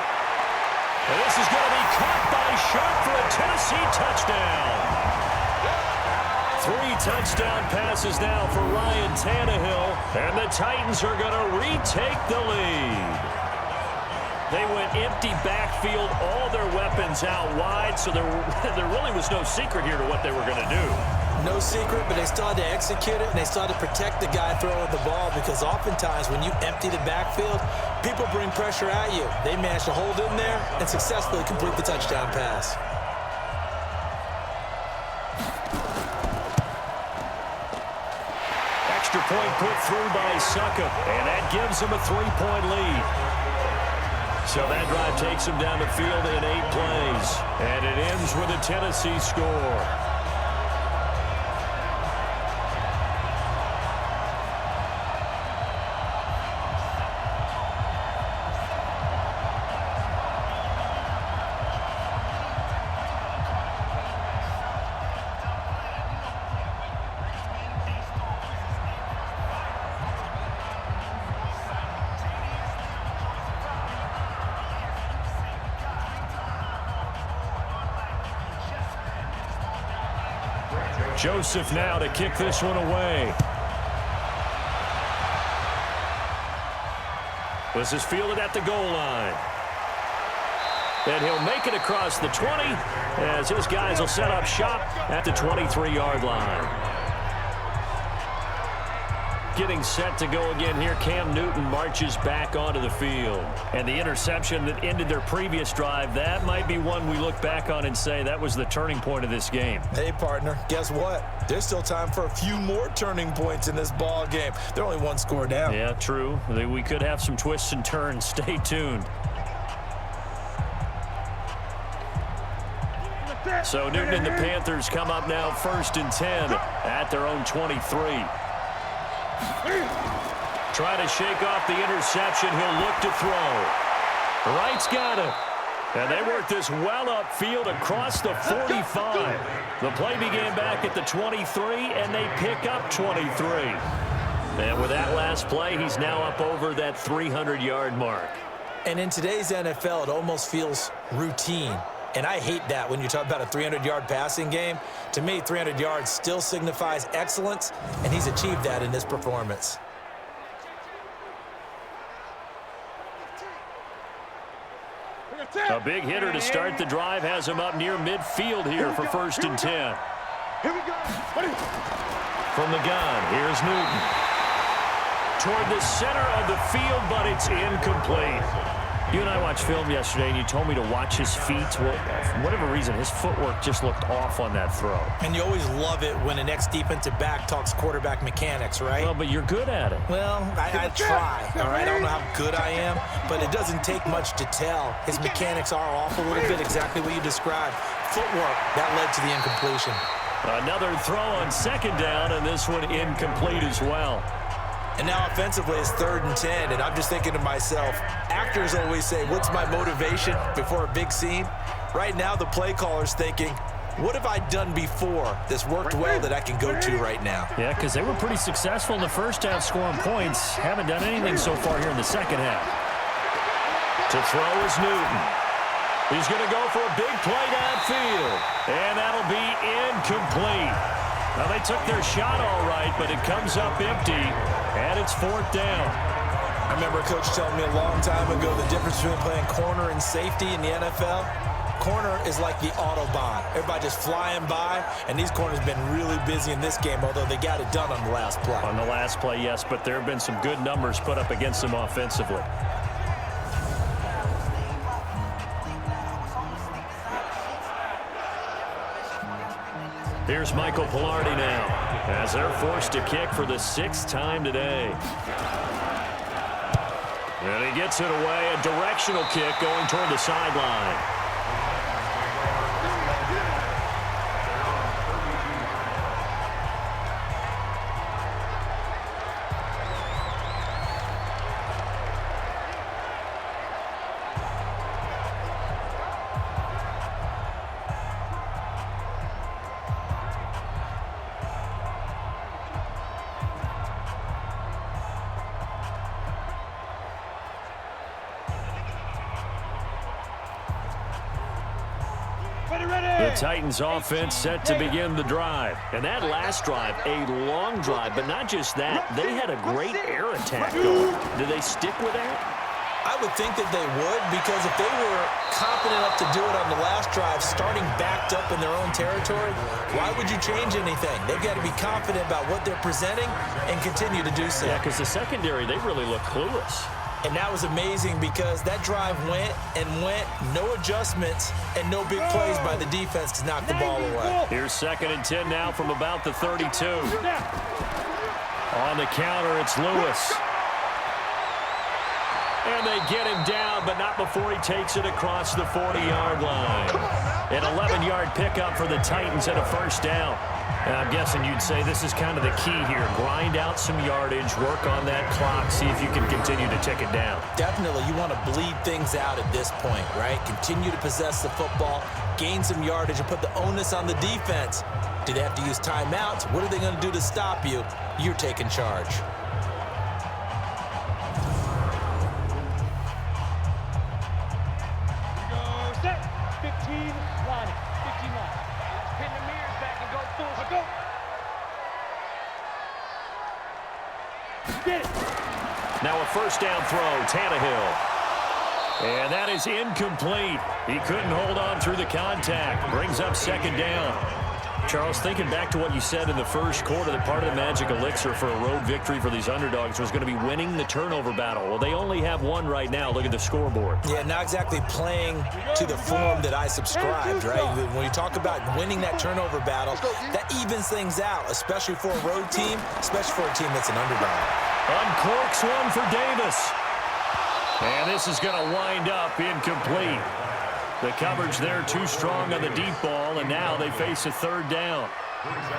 And this is going to be caught by Sharp for a Tennessee touchdown. 3 touchdown passes now for Ryan Tannehill, and the Titans are going to retake the lead. They went empty backfield, all their weapons out wide, so there really was no secret here to what they were going to do. No secret, but they still had to execute it, and they still had to protect the guy throwing the ball because oftentimes when you empty the backfield, people bring pressure at you. They managed to hold in there and successfully complete the touchdown pass. Extra point put through by Suckup, and that gives them a 3-point lead. So that drive takes them down the field in 8 plays, and it ends with a Tennessee score. Joseph now to kick this one away. This is fielded at the goal line. And he'll make it across the 20 as his guys will set up shop at the 23-yard line. Getting set to go again here, Cam Newton marches back onto the field. And the interception that ended their previous drive, that might be one we look back on and say that was the turning point of this game. Hey, partner, guess what? There's still time for a few more turning points in this ball game. They're only 1 score down. Yeah, true. We could have some twists and turns. Stay tuned. So Newton and the Panthers come up now 1st and 10 at their own 23. Try to shake off the interception. He'll look to throw. Wright's got it. And they work this well upfield across the 45. The play began back at the 23, and they pick up 23. And with that last play, he's now up over that 300-yard mark. And in today's NFL, it almost feels routine. And I hate that when you talk about a 300-yard passing game. To me, 300 yards still signifies excellence, and he's achieved that in this performance. A big hitter to start the drive has him up near midfield here for 1st and 10. Here we go. From the gun, here's Newton. Toward the center of the field, but it's incomplete. You and I watched film yesterday, and you told me to watch his feet. Well, for whatever reason, his footwork just looked off on that throw. And you always love it when an ex-defensive back talks quarterback mechanics, right? Well, but you're good at it. Well, I try, all right? I don't know how good I am, but it doesn't take much to tell. His mechanics are off a little bit, exactly what you described. Footwork, that led to the incompletion. Another throw on 2nd down, and this one incomplete as well. And now offensively, it's 3rd and 10, and I'm just thinking to myself, actors always say, what's my motivation before a big scene? Right now, the play caller's thinking, what have I done before that's worked well that I can go to right now? Yeah, because they were pretty successful in the first half scoring points. Haven't done anything so far here in the second half. To throw is Newton. He's going to go for a big play downfield, and that'll be incomplete. Now, they took their shot all right, but it comes up empty, and it's 4th down. I remember a coach telling me a long time ago the difference between playing corner and safety in the NFL. Corner is like the Autobahn. Everybody just flying by, and these corners have been really busy in this game, although they got it done on the last play. On the last play, yes, but there have been some good numbers put up against them offensively. Here's Michael Pilardi now, as they're forced to kick for the 6th time today. And he gets it away, a directional kick going toward the sideline. The Titans offense set to begin the drive. And that last drive, a long drive, but not just that. They had a great air attack going. Do they stick with that? I would think that they would, because if they were confident enough to do it on the last drive, starting backed up in their own territory, why would you change anything? They've got to be confident about what they're presenting and continue to do so. Yeah, because the secondary, they really look clueless. And that was amazing because that drive went and went, no adjustments, and no big plays by the defense to knock the ball away. Here's 2nd and 10 now from about the 32. On the counter, it's Lewis. And they get him down, but not before he takes it across the 40-yard line. An 11-yard pickup for the Titans and a 1st down. And I'm guessing you'd say this is kind of the key here. Grind out some yardage, work on that clock, see if you can continue to tick it down. Definitely. You want to bleed things out at this point, right? Continue to possess the football, gain some yardage, and put the onus on the defense. Do they have to use timeouts? What are they going to do to stop you? You're taking charge. Set. 15 line. 15 line. Pin the mirrors back and go full. Go. Get it. Now a 1st down throw, Tannehill. And that is incomplete. He couldn't hold on through the contact. Brings up 2nd down. Charles, thinking back to what you said in the first quarter, that part of the magic elixir for a road victory for these underdogs was going to be winning the turnover battle. Well, they only have one right now. Look at the scoreboard. Yeah, not exactly playing to the form that I subscribed, right? When you talk about winning that turnover battle, that evens things out, especially for a road team, especially for a team that's an underdog. Uncorks one for Davis. And this is going to wind up incomplete. The coverage there too strong on the deep ball, and now they face a 3rd down.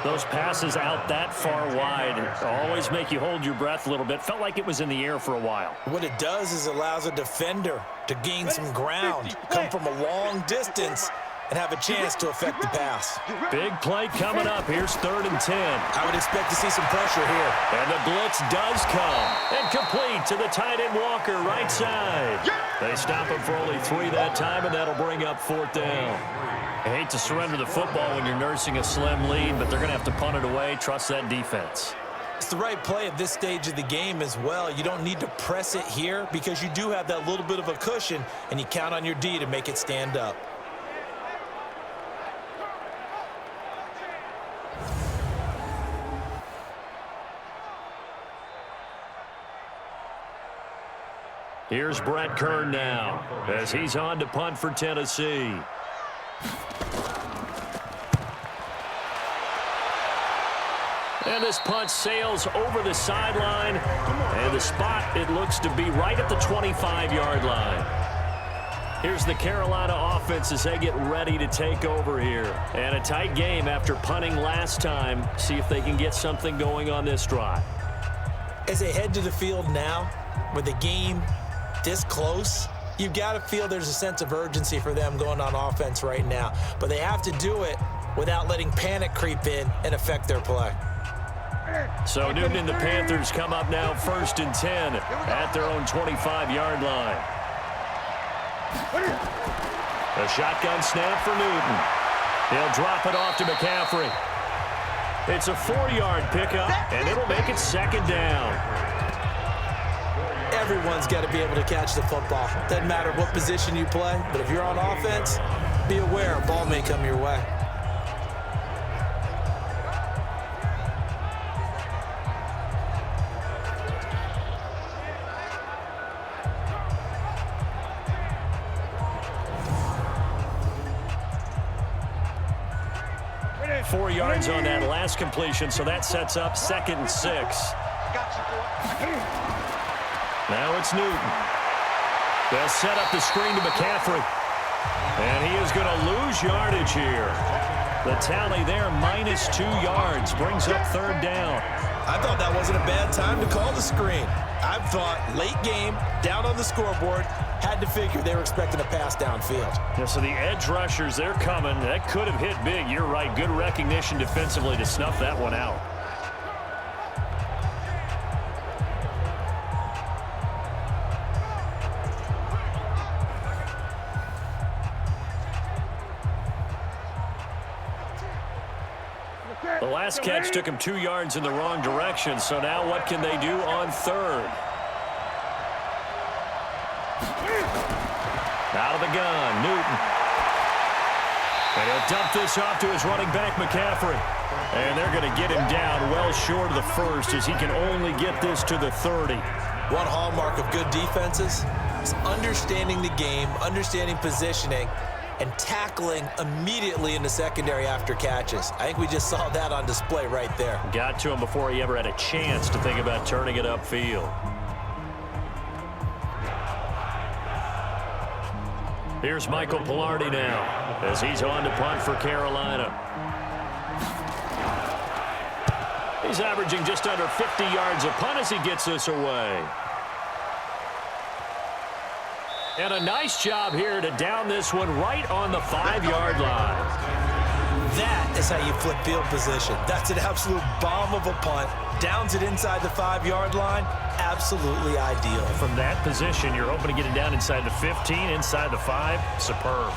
Those passes out that far wide always make you hold your breath a little bit. Felt like it was in the air for a while. What it does is allows a defender to gain some ground, come from a long distance, and have a chance to affect the pass. Big play coming up. Here's 3rd and 10. I would expect to see some pressure here. And the blitz does come. And complete to the tight end Walker, right side. They stop him for only 3 that time, and that'll bring up 4th down. I hate to surrender the football when you're nursing a slim lead, but they're going to have to punt it away. Trust that defense. It's the right play at this stage of the game as well. You don't need to press it here because you do have that little bit of a cushion, and you count on your D to make it stand up. Here's Brett Kern now as he's on to punt for Tennessee. And this punt sails over the sideline, and the spot, it looks to be right at the 25-yard line. Here's the Carolina offense as they get ready to take over here. And a tight game after punting last time. See if they can get something going on this drive. As they head to the field now, with the game this close, you've got to feel there's a sense of urgency for them going on offense right now. But they have to do it without letting panic creep in and affect their play. So Newton and the Panthers come up now 1st and 10 at their own 25-yard line. A shotgun snap for Newton. He'll drop it off to McCaffrey. It's a 4-yard pickup, and it'll make it 2nd down. Everyone's got to be able to catch the football. Doesn't matter what position you play, but if you're on offense, be aware a ball may come your way. Four yards on that last completion, so that sets up 2nd and 6. Now it's Newton. They'll set up the screen to McCaffrey. And he is going to lose yardage here. The tally there, -2 yards, brings up 3rd down. I thought that wasn't a bad time to call the screen. I thought late game, down on the scoreboard, had to figure they were expecting a pass downfield. Yeah, so the edge rushers, they're coming. That could have hit big. You're right. Good recognition defensively to snuff that one out. The last catch took him 2 yards in the wrong direction, so now what can they do on 3rd? Out of the gun, Newton. And he'll dump this off to his running back, McCaffrey. And they're going to get him down well short of the 1st as he can only get this to the 30. One hallmark of good defenses is understanding the game, understanding positioning, and tackling immediately in the secondary after catches. I think we just saw that on display right there. Got to him before he ever had a chance to think about turning it upfield. Here's Michael Pilardi now as he's on to punt for Carolina. He's averaging just under 50 yards a punt as he gets this away. And a nice job here to down this one right on the 5-yard line. That is how you flip field position. That's an absolute bomb of a punt. Downs it inside the 5-yard line. Absolutely ideal. From that position, you're hoping to get it down inside the 15, inside the 5. Superb.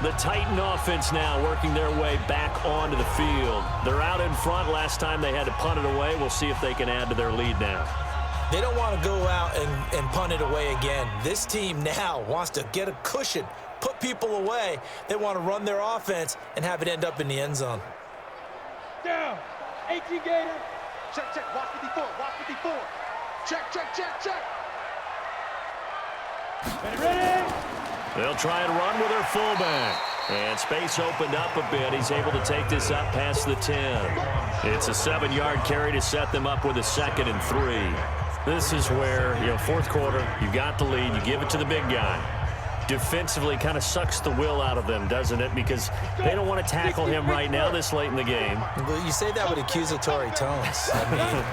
The Titan offense now working their way back onto the field. They're out in front. Last time they had to punt it away. We'll see if they can add to their lead now. They don't want to go out and punt it away again. This team now wants to get a cushion, put people away. They want to run their offense and have it end up in the end zone. Down. 18 Gator. Check, check. Watch 54. Watch 54. Check, check, check, check. Ready? They'll try and run with their fullback. And space opened up a bit. He's able to take this up past the 10. It's a 7-yard carry to set them up with a 2nd and 3. This is where, 4th quarter, you got the lead, you give it to the big guy. Defensively kind of sucks the will out of them, doesn't it? Because they don't want to tackle him right now this late in the game. Well, you say that with accusatory tones. I mean,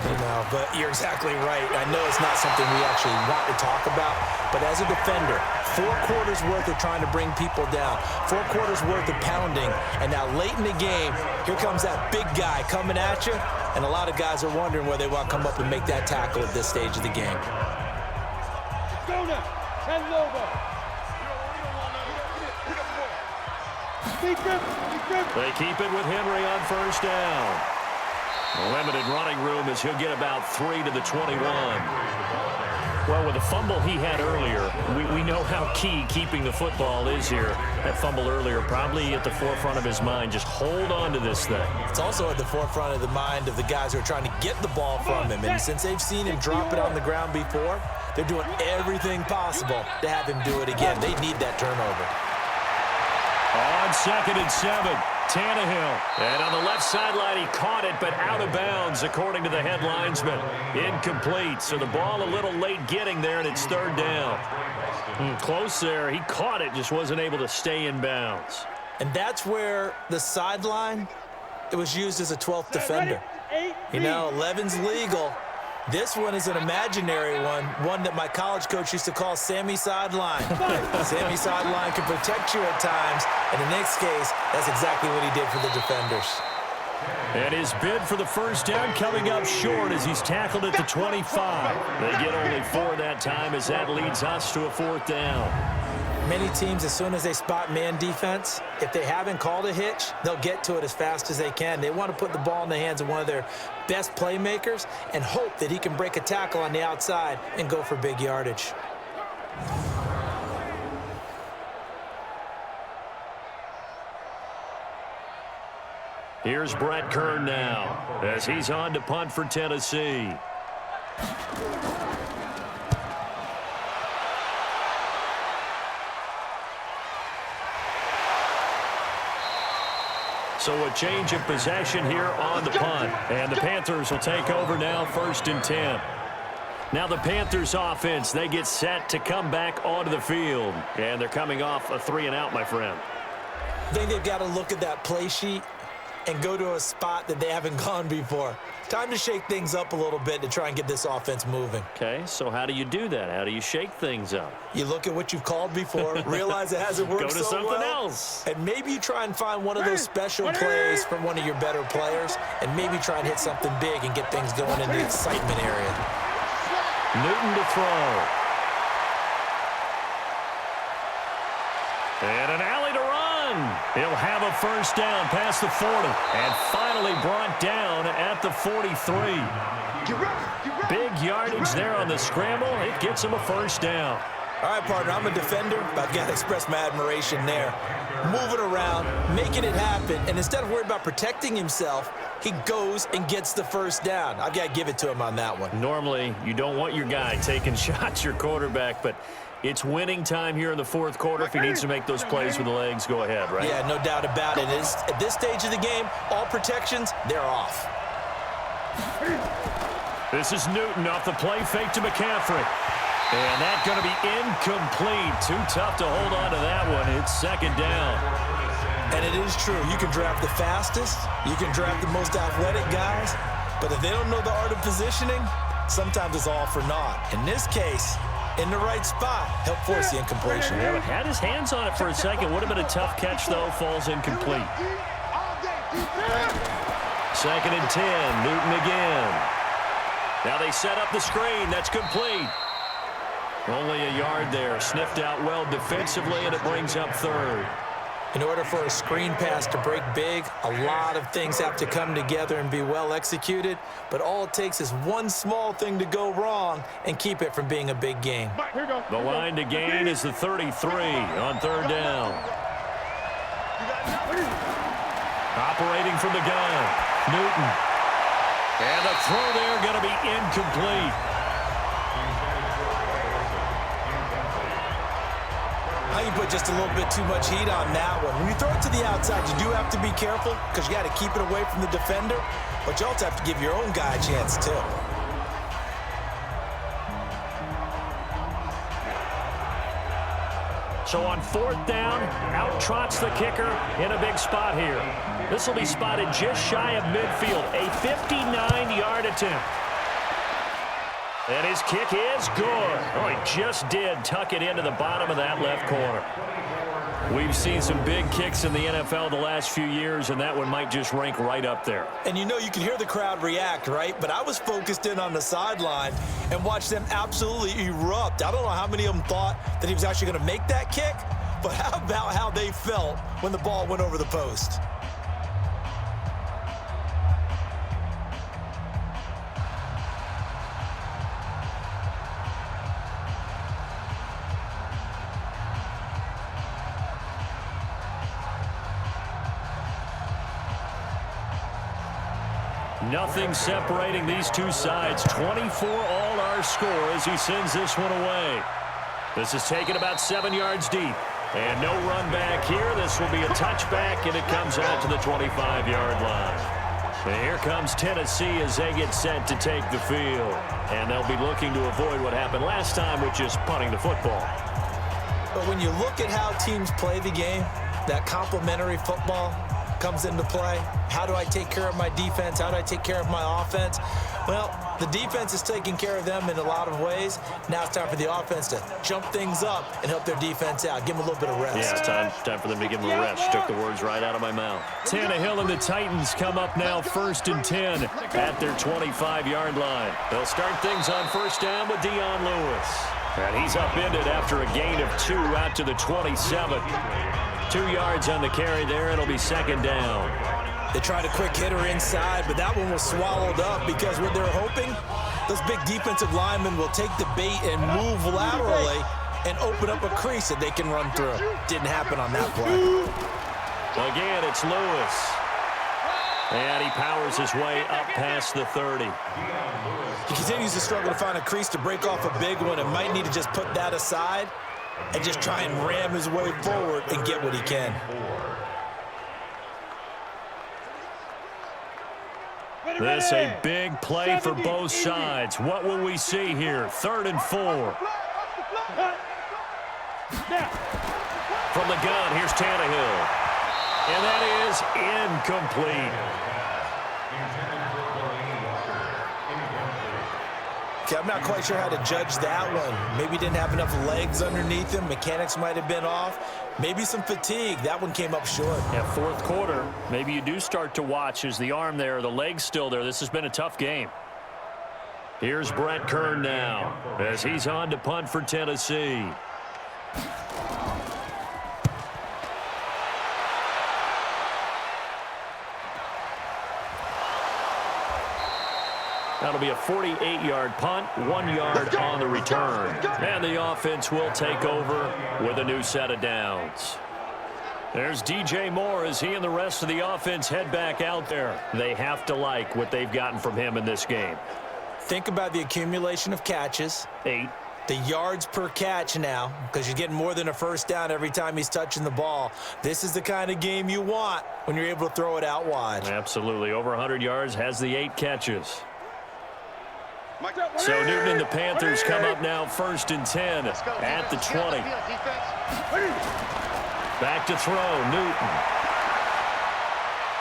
but you're exactly right. I know it's not something we actually want to talk about, but as a defender, 4 quarters worth of trying to bring people down, 4 quarters worth of pounding, and now late in the game, here comes that big guy coming at you, and a lot of guys are wondering where they want to come up and make that tackle at this stage of the game. Go now. 10 Lobo. They keep it with Henry on 1st down. Limited running room as he'll get about 3 to the 21. Well, with the fumble he had earlier, we know how key keeping the football is here. That fumble earlier probably at the forefront of his mind. Just hold on to this thing. It's also at the forefront of the mind of the guys who are trying to get the ball from him. And since they've seen him drop it on the ground before, they're doing everything possible to have him do it again. They need that turnover. On 2nd and 7. Tannehill. And on the left sideline, he caught it, but out of bounds, according to the head linesman. Incomplete. So the ball a little late getting there, and it's 3rd down. Close there. He caught it, just wasn't able to stay in bounds. And that's where the sideline, it was used as a 12th defender. You know, 11's legal. This one is an imaginary one that my college coach used to call Sammy Sideline. Sammy Sideline can protect you at times. In the next case, that's exactly what he did for the defenders. And his bid for the first down coming up short as he's tackled at the 25. They get only 4 that time as that leads us to a 4th down. Many teams, as soon as they spot man defense, if they haven't called a hitch, they'll get to it as fast as they can. They want to put the ball in the hands of one of their best playmakers and hope that he can break a tackle on the outside and go for big yardage. Here's Brett Kern now as he's on to punt for Tennessee. So a change of possession here on the punt. And the Panthers will take over now, 1st and 10. Now the Panthers offense, they get set to come back onto the field. And they're coming off a 3-and-out, my friend. I think they've got to look at that play sheet and go to a spot that they haven't gone before. Time to shake things up a little bit to try and get this offense moving. Okay, so how do you do that? How do you shake things up? You look at what you've called before, realize it hasn't worked so well. Go to something else. And maybe you try and find one of those special plays from one of your better players, and maybe try and hit something big and get things going in the excitement area. Newton to throw. And an alley to run. He'll have a first down past the 40. And finally brought down at the 43. Big yardage there on the scramble. It gets him a first down. All right, partner, I'm a defender, but I've got to express my admiration there. Moving around, making it happen, and instead of worried about protecting himself, he goes and gets the first down. I've got to give it to him on that one. Normally, you don't want your guy taking shots, your quarterback, but it's winning time here in the 4th quarter. If he needs to make those plays with the legs, go ahead, right? Yeah, no doubt about it. At this stage of the game, all protections, they're off. This is Newton off the play fake to McCaffrey. And that's going to be incomplete. Too tough to hold on to that one. It's 2nd down. And it is true. You can draft the fastest. You can draft the most athletic guys. But if they don't know the art of positioning, sometimes it's all for naught. In this case, in the right spot, help force the incompletion. Yeah, but had his hands on it for a second. Would have been a tough catch, though. Falls incomplete. 2nd and 10. Newton again. Now they set up the screen. That's complete. Only a yard there. Sniffed out well defensively, and it brings up 3rd. In order for a screen pass to break big, a lot of things have to come together and be well executed, but all it takes is one small thing to go wrong and keep it from being a big gain. The line to gain is the 33 on 3rd down. Operating from the gun, Newton. And the throw there going to be incomplete. How you put just a little bit too much heat on that one. When you throw it to the outside, you do have to be careful because you got to keep it away from the defender, but you also have to give your own guy a chance too. So on 4th down, out trots the kicker in a big spot here. This will be spotted just shy of midfield, a 59-yard attempt. And his kick is good. Oh, he just did tuck it into the bottom of that left corner. We've seen some big kicks in the NFL the last few years, and that one might just rank right up there. And you know, you can hear the crowd react, right? But I was focused in on the sideline and watched them absolutely erupt. I don't know how many of them thought that he was actually going to make that kick, but how about how they felt when the ball went over the post? Nothing separating these two sides. 24 all our score as he sends this one away. This is taken about 7 yards deep. And no run back here. This will be a touchback, and it comes out to the 25-yard line. And here comes Tennessee as they get set to take the field. And they'll be looking to avoid what happened last time, which is punting the football. But when you look at how teams play the game, that complementary football comes into play. How do I take care of my defense? How do I take care of my offense? Well, the defense is taking care of them in a lot of ways. Now it's time for the offense to jump things up and help their defense out. Give them a little bit of rest. Yeah, it's time for them to give them a rest. Took the words right out of my mouth. Tannehill and the Titans come up now 1st and 10 at their 25-yard line. They'll start things on first down with Dion Lewis. And he's upended after a gain of 2 out to the 27. 2 yards on the carry there. It'll be 2nd down. They tried a quick hitter inside, but that one was swallowed up because what they're hoping, those big defensive linemen will take the bait and move laterally and open up a crease that they can run through. Didn't happen on that play. Again, it's Lewis. And he powers his way up past the 30. He continues to struggle to find a crease to break off a big one and might need to just put that aside and just try and ram his way forward and get what he can. This a big play for both sides. What will we see here? 3rd and 4. From the gun, here's Tannehill. And that is incomplete. Okay, I'm not quite sure how to judge that one. Maybe he didn't have enough legs underneath him. Mechanics might have been off. Maybe some fatigue. That one came up short. Yeah, 4th quarter. Maybe you do start to watch. Is the arm there, the leg's still there? This has been a tough game. Here's Brett Kern now as he's on to punt for Tennessee. That'll be a 48-yard punt, 1 yard on the return. And the offense will take over with a new set of downs. There's DJ Moore as he and the rest of the offense head back out there. They have to like what they've gotten from him in this game. Think about the accumulation of catches. 8. The yards per catch now, because you're getting more than a first down every time he's touching the ball. This is the kind of game you want when you're able to throw it out wide. Absolutely. Over 100 yards, has the 8 catches. So Newton and the Panthers come up now 1st and 10 at the 20. Back to throw, Newton.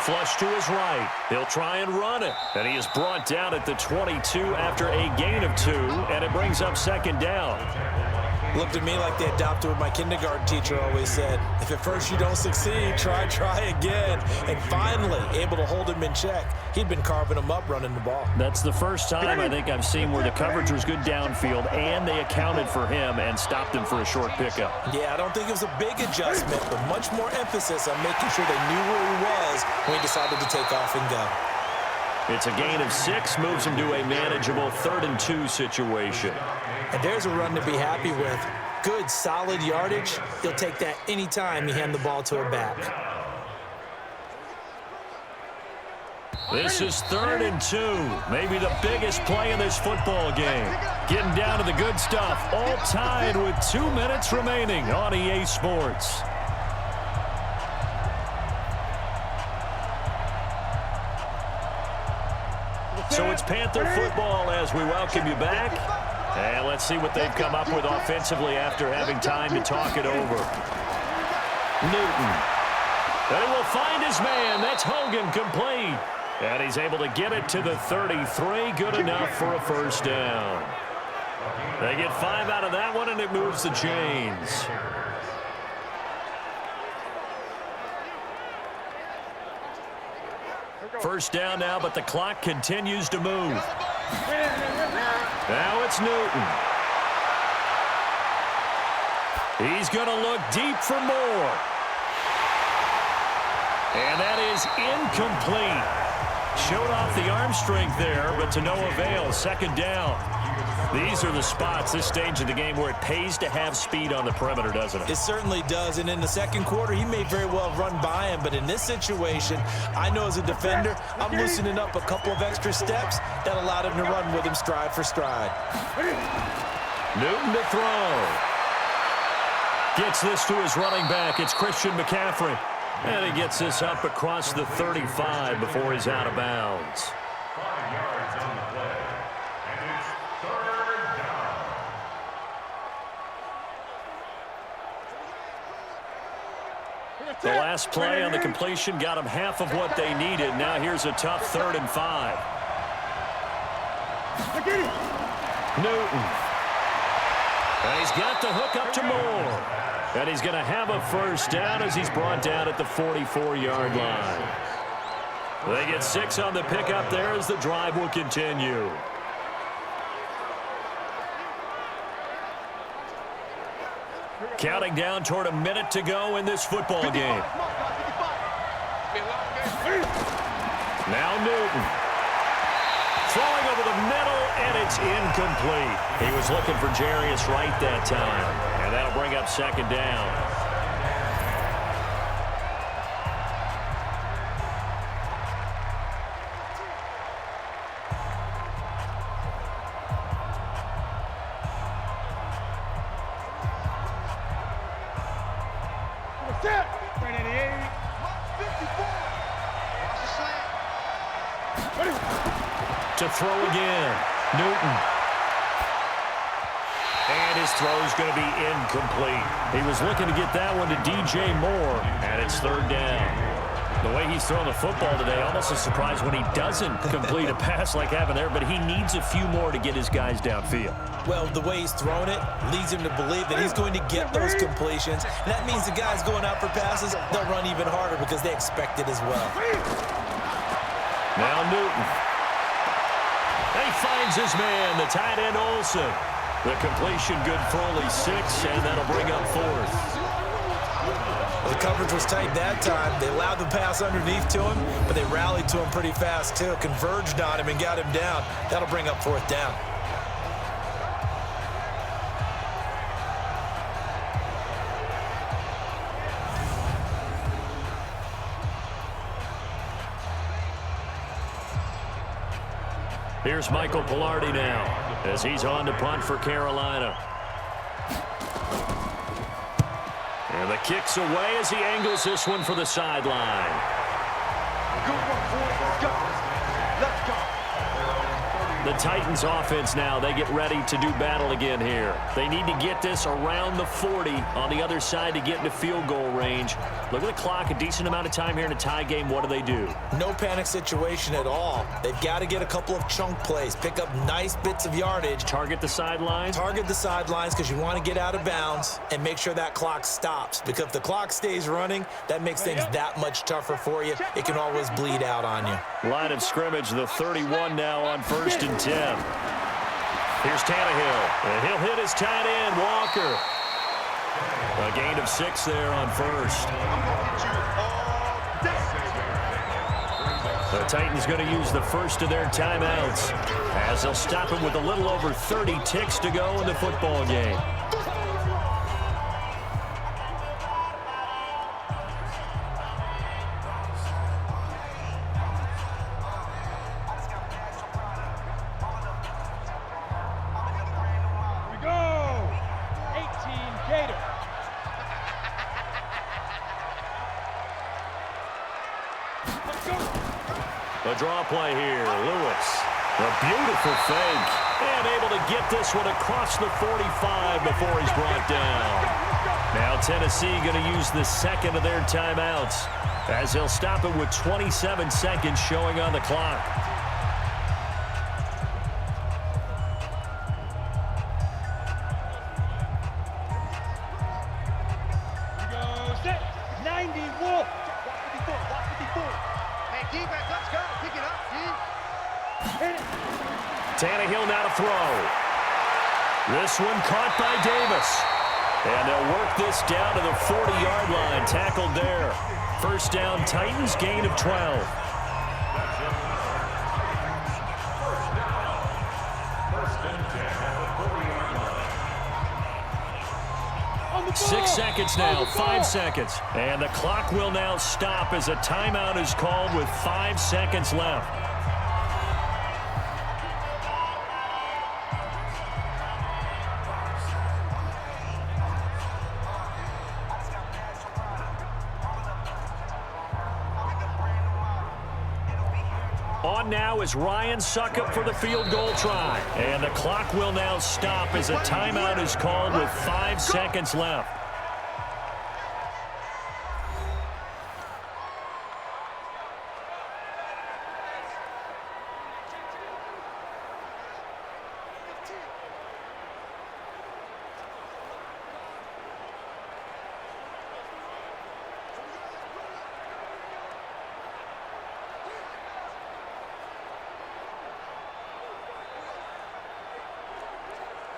Flush to his right. He'll try and run it. And he is brought down at the 22 after a gain of 2, and it brings up 2nd down. Looked at me like they adopted what my kindergarten teacher always said. If at first you don't succeed, try again. And finally, able to hold him in check. He'd been carving him up running the ball. That's the first time I think I've seen where the coverage was good downfield and they accounted for him and stopped him for a short pickup. Yeah, I don't think it was a big adjustment, but much more emphasis on making sure they knew where he was when he decided to take off and go. It's a gain of 6, moves him to a manageable 3rd and 2 situation. And there's a run to be happy with. Good, solid yardage. He'll take that anytime you hand the ball to a back. This is 3rd and 2. Maybe the biggest play in this football game. Getting down to the good stuff. All tied with 2 minutes remaining on EA Sports. So it's Panther football as we welcome you back. And let's see what they've come up with offensively after having time to talk it over. Newton. And he will find his man. That's Hogan, complete. And he's able to get it to the 33. Good enough for a first down. They get 5 out of that one, and it moves the chains. First down now, but the clock continues to move. Now it's Newton. He's going to look deep for more. And that is incomplete. Showed off the arm strength there, but to no avail. 2nd down. These are the spots, this stage of the game, where it pays to have speed on the perimeter, doesn't it? It certainly does, and in the second quarter, he may very well run by him, but in this situation, I know as a defender, I'm loosening up a couple of extra steps that allowed him to run with him stride for stride. Newton to throw. Gets this to his running back. It's Christian McCaffrey. And he gets this up across the 35 before he's out of bounds. 5 yards on the play, and it's 3rd down. The last play on the completion got him half of what they needed. Now here's a tough 3rd and 5. Newton. And he's got the hook up to Moore. And he's going to have a first down as he's brought down at the 44-yard line. They get 6 on the pickup there as the drive will continue. Counting down toward a minute to go in this football game. Now Newton. Throwing over the middle, and it's incomplete. He was looking for Jarius Wright that time, and that'll bring up 2nd down. To throw again, Newton. And his throw's going to be incomplete. He was looking to get that one to DJ Moore, and it's 3rd down. The way he's throwing the football today, almost a surprise when he doesn't complete a pass like happened there, but he needs a few more to get his guys downfield. Well, the way he's throwing it leads him to believe that he's going to get those completions. And that means the guys going out for passes, they'll run even harder because they expect it as well. Now Newton. He finds his man, the tight end Olsen. The completion good for only 6, and that'll bring up 4th. Well, the coverage was tight that time. They allowed the pass underneath to him, but they rallied to him pretty fast, too. Converged on him and got him down. That'll bring up 4th down. Here's Michael Pilardi now as he's on to punt for Carolina. And the kick's away as he angles this one for the sideline. Good one, boys. Let's go. Let's go. The Titans offense now, they get ready to do battle again here. They need to get this around the 40 on the other side to get into field goal range. Look at the clock, a decent amount of time here in a tie game. What do? No panic situation at all. They've got to get a couple of chunk plays, pick up nice bits of yardage. Target the sidelines? Target the sidelines because you want to get out of bounds and make sure that clock stops. Because if the clock stays running, that makes things that much tougher for you. It can always bleed out on you. Line of scrimmage, the 31 now on 1st and 10. Here's Tannehill, and he'll hit his tight end, Walker. A gain of 6 there on 1st. The Titans going to use the first of their timeouts as they'll stop him with a little over 30 ticks to go in the football game. The draw play here, Lewis. A beautiful fake. And able to get this one across the 45 before he's brought down. Now Tennessee going to use the second of their timeouts as they'll stop it with 27 seconds showing on the clock. Here goes set. 90 Wolf. Watch 54. Hey, defense, let's go. Pick it up, D. Hit it. Tannehill now to throw. This one caught by Davis. And they'll work this down to the 40-yard line. Tackled there. First down, Titans, gain of 12. First and 10. seconds now, 5 seconds. And the clock will now stop as a timeout is called with 5 seconds left. On now is Ryan Suckup for the field goal try. And the clock will now stop as a timeout is called with 5 seconds left.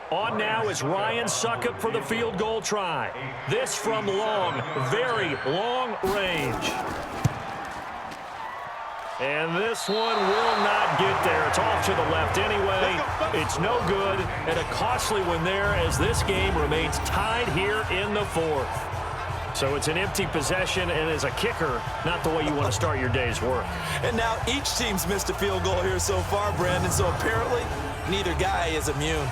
On now is Ryan Suckup for the field goal try. This from long, very long range. And this one will not get there. It's off to the left anyway. It's no good, and a costly one there as this game remains tied here in the fourth. So it's an empty possession, and as a kicker, not the way you want to start your day's work. And now each team's missed a field goal here so far, Brandon, so apparently neither guy is immune.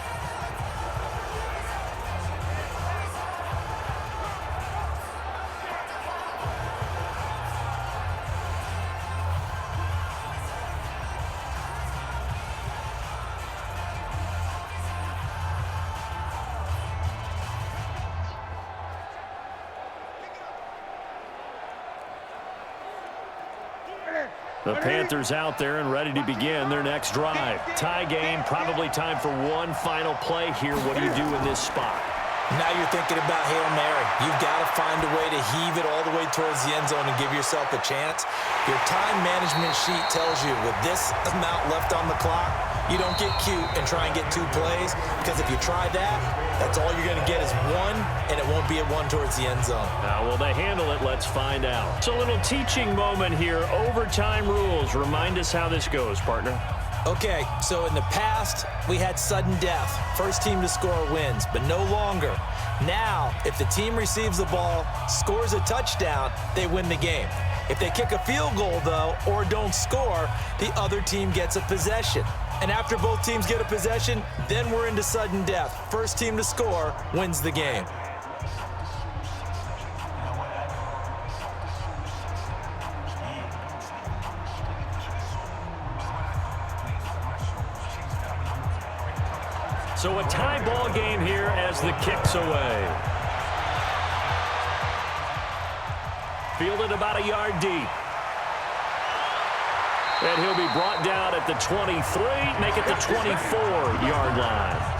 The Panthers out there and ready to begin their next drive. Tie game, probably time for one final play here. What do you do in this spot? Now you're thinking about Hail Mary. You've got to find a way to heave it all the way towards the end zone and give yourself a chance. Your time management sheet tells you with this amount left on the clock, you don't get cute and try and get 2 plays, because if you try that, that's all you're going to get is 1, and it won't be a 1 towards the end zone. Now, will they handle it? Let's find out. It's a little teaching moment here. Overtime rules. Remind us how this goes, partner. Okay, so in the past, we had sudden death. First team to score wins, but no longer. Now, if the team receives the ball, scores a touchdown, they win the game. If they kick a field goal, though, or don't score, the other team gets a possession. And after both teams get a possession, then we're into sudden death. First team to score wins the game. So a tie ball game here as the kick's away. Fielded about a yard deep. And he'll be brought down at the 23, make it the 24-yard line.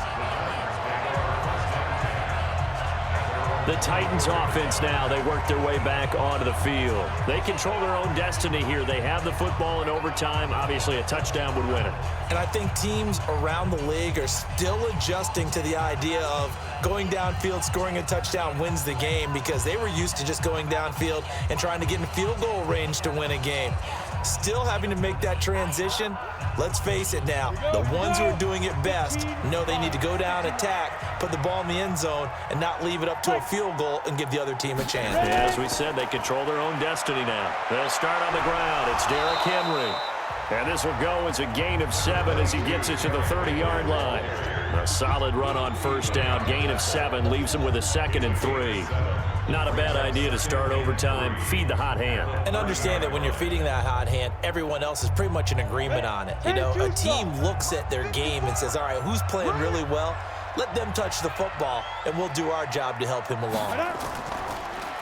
The Titans offense now, they work their way back onto the field. They control their own destiny here. They have the football in overtime. Obviously, a touchdown would win it. And I think teams around the league are still adjusting to the idea of going downfield, scoring a touchdown wins the game, because they were used to just going downfield and trying to get in field goal range to win a game. Still having to make that transition. Let's face it now, the ones who are doing it best know they need to go down, attack, put the ball in the end zone, and not leave it up to a field goal and give the other team a chance. Yeah, as we said, they control their own destiny now. They'll start on the ground. It's Derrick Henry. And this will go as a gain of 7 as he gets it to the 30-yard line. A solid run on first down. Gain of 7 leaves him with a 2nd and 3. Not a bad idea to start overtime. Feed the hot hand. And understand that when you're feeding that hot hand, everyone else is pretty much in agreement on it. You know, a team looks at their game and says, all right, who's playing really well? Let them touch the football, and we'll do our job to help him along.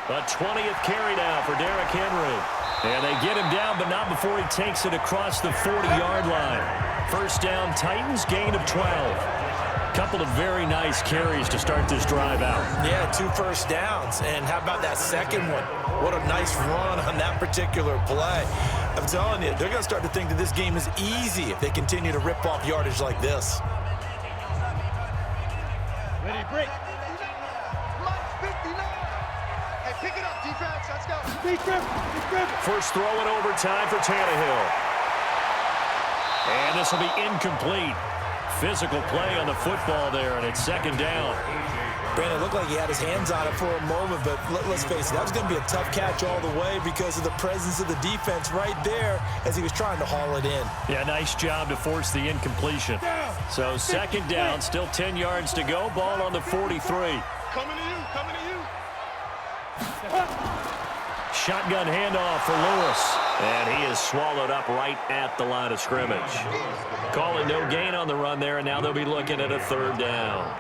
A 20th carry now for Derrick Henry. And they get him down, but not before he takes it across the 40-yard line. First down, Titans, gain of 12. Couple of very nice carries to start this drive out. Yeah, 2 first downs. And how about that second one? What a nice run on that particular play. I'm telling you, they're going to start to think that this game is easy if they continue to rip off yardage like this. Ready, break. Line 59. Hey, pick it up, defense. Let's go. Big grip. First throw in overtime for Tannehill. And this will be incomplete. Physical play on the football there, and it's 2nd down. Brandon, looked like he had his hands on it for a moment, but let's face it, that was going to be a tough catch all the way because of the presence of the defense right there as he was trying to haul it in. Yeah, nice job to force the incompletion. So second down, still 10 yards to go. Ball on the 43. Coming to you, coming to you. Shotgun handoff for Lewis. And he is swallowed up right at the line of scrimmage. Calling no gain on the run there, and now they'll be looking at a third down.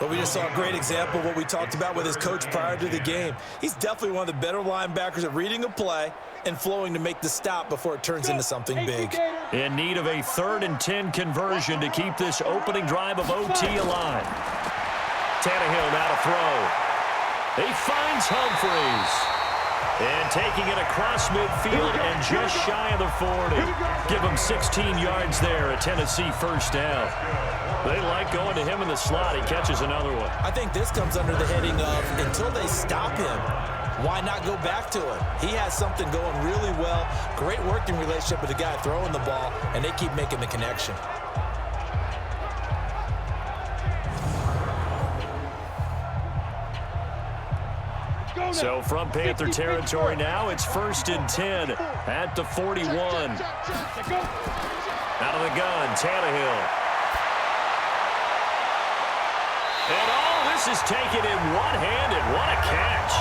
But we just saw a great example of what we talked about with his coach prior to the game. He's definitely one of the better linebackers at reading a play and flowing to make the stop before it turns into something big. In need of a 3rd and 10 conversion to keep this opening drive of OT alive. Tannehill now to throw. He finds Humphries. And taking it across midfield and just shy of the 40. Give him 16 yards there, a Tennessee first down. They like going to him in the slot. He catches another one. I think this comes under the heading of until they stop him, why not go back to him? He has something going really well. Great working relationship with the guy throwing the ball, and they keep making the connection. So from Panther territory now, it's 1st and 10 at the 41. Out of the gun, Tannehill. And all this is taken in one-handed. What a catch.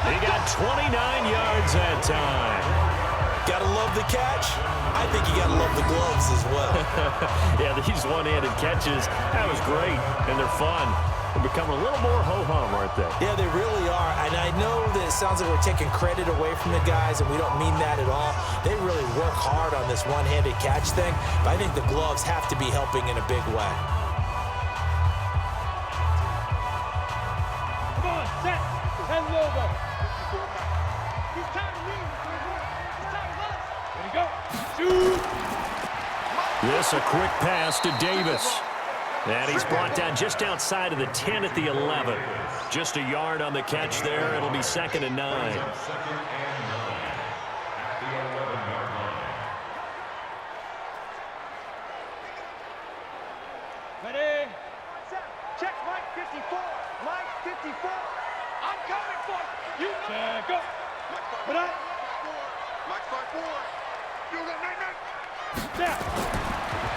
He got 29 yards that time. Gotta love the catch. I think you gotta love the gloves as well. Yeah, these one-handed catches, that was great, and they're fun. They're becoming a little more ho-hum, aren't they? Yeah, they really are. And I know that it sounds like we're taking credit away from the guys, and we don't mean that at all. They really work hard on this one-handed catch thing, but I think the gloves have to be helping in a big way. Come on, set. Head logo. He's tired of me. He's tired of us. There you go. Shoot. This a quick pass to Davis. And he's brought down just outside of the 10 at the 11. Just a yard on the catch there. It'll be 2nd and 9. Ready? Check Mike 54. Mike 54. I'm coming for you. Check go. Put up. Mike 54. You got 9-9. Down.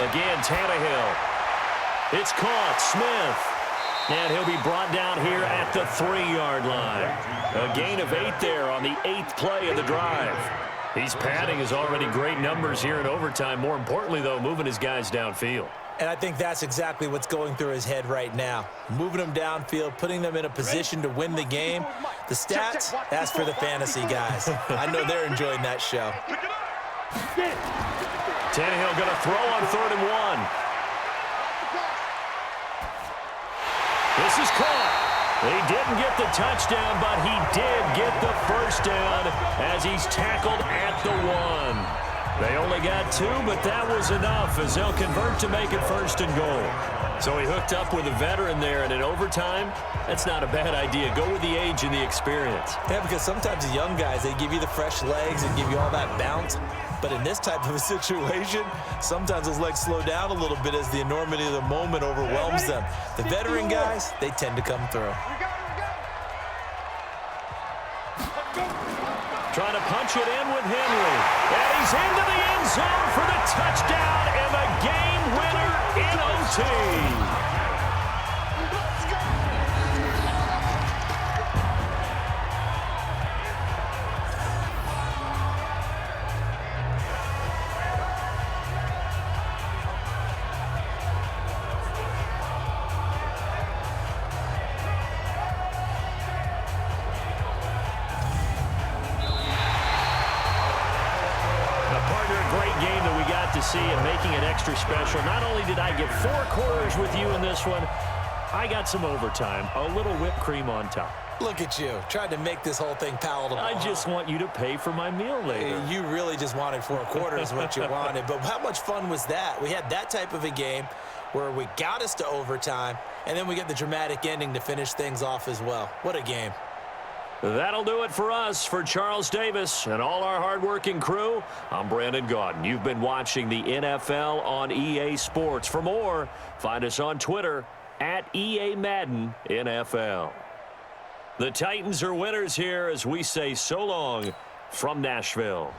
Again, Tannehill. It's caught. Smith. And he'll be brought down here at the 3-yard line. A gain of 8 there on the 8th play of the drive. He's padding his already great numbers here in overtime. More importantly, though, moving his guys downfield. And I think that's exactly what's going through his head right now. Moving them downfield, putting them in a position to win the game. The stats, that's for the fantasy guys. I know they're enjoying that show. Tannehill going to throw on 3rd and 1. This is caught. He didn't get the touchdown, but he did get the first down as he's tackled at the 1. They only got 2, but that was enough as they'll convert to make it 1st and goal. So he hooked up with a veteran there, and in overtime, that's not a bad idea. Go with the age and the experience. Yeah, because sometimes the young guys, they give you the fresh legs and give you all that bounce. But in this type of a situation, sometimes those legs slow down a little bit as the enormity of the moment overwhelms them. The veteran guys, they tend to come through. Trying to punch it in with Henry. And he's into the end zone for the touchdown and the game winner in OT. To see and making it extra special. Not only did I get 4 quarters with you in this one, I got some overtime, a little whipped cream on top. Look at you, trying to make this whole thing palatable. I just want you to pay for my meal later. You really just wanted 4 quarters what you wanted, but how much fun was that? We had that type of a game where we got us to overtime, and then we get the dramatic ending to finish things off as well. What a game. That'll do it for us. For Charles Davis and all our hardworking crew, I'm Brandon Gaudin. You've been watching the NFL on EA Sports. For more, find us on Twitter at EA Madden NFL. The Titans are winners here as we say so long from Nashville.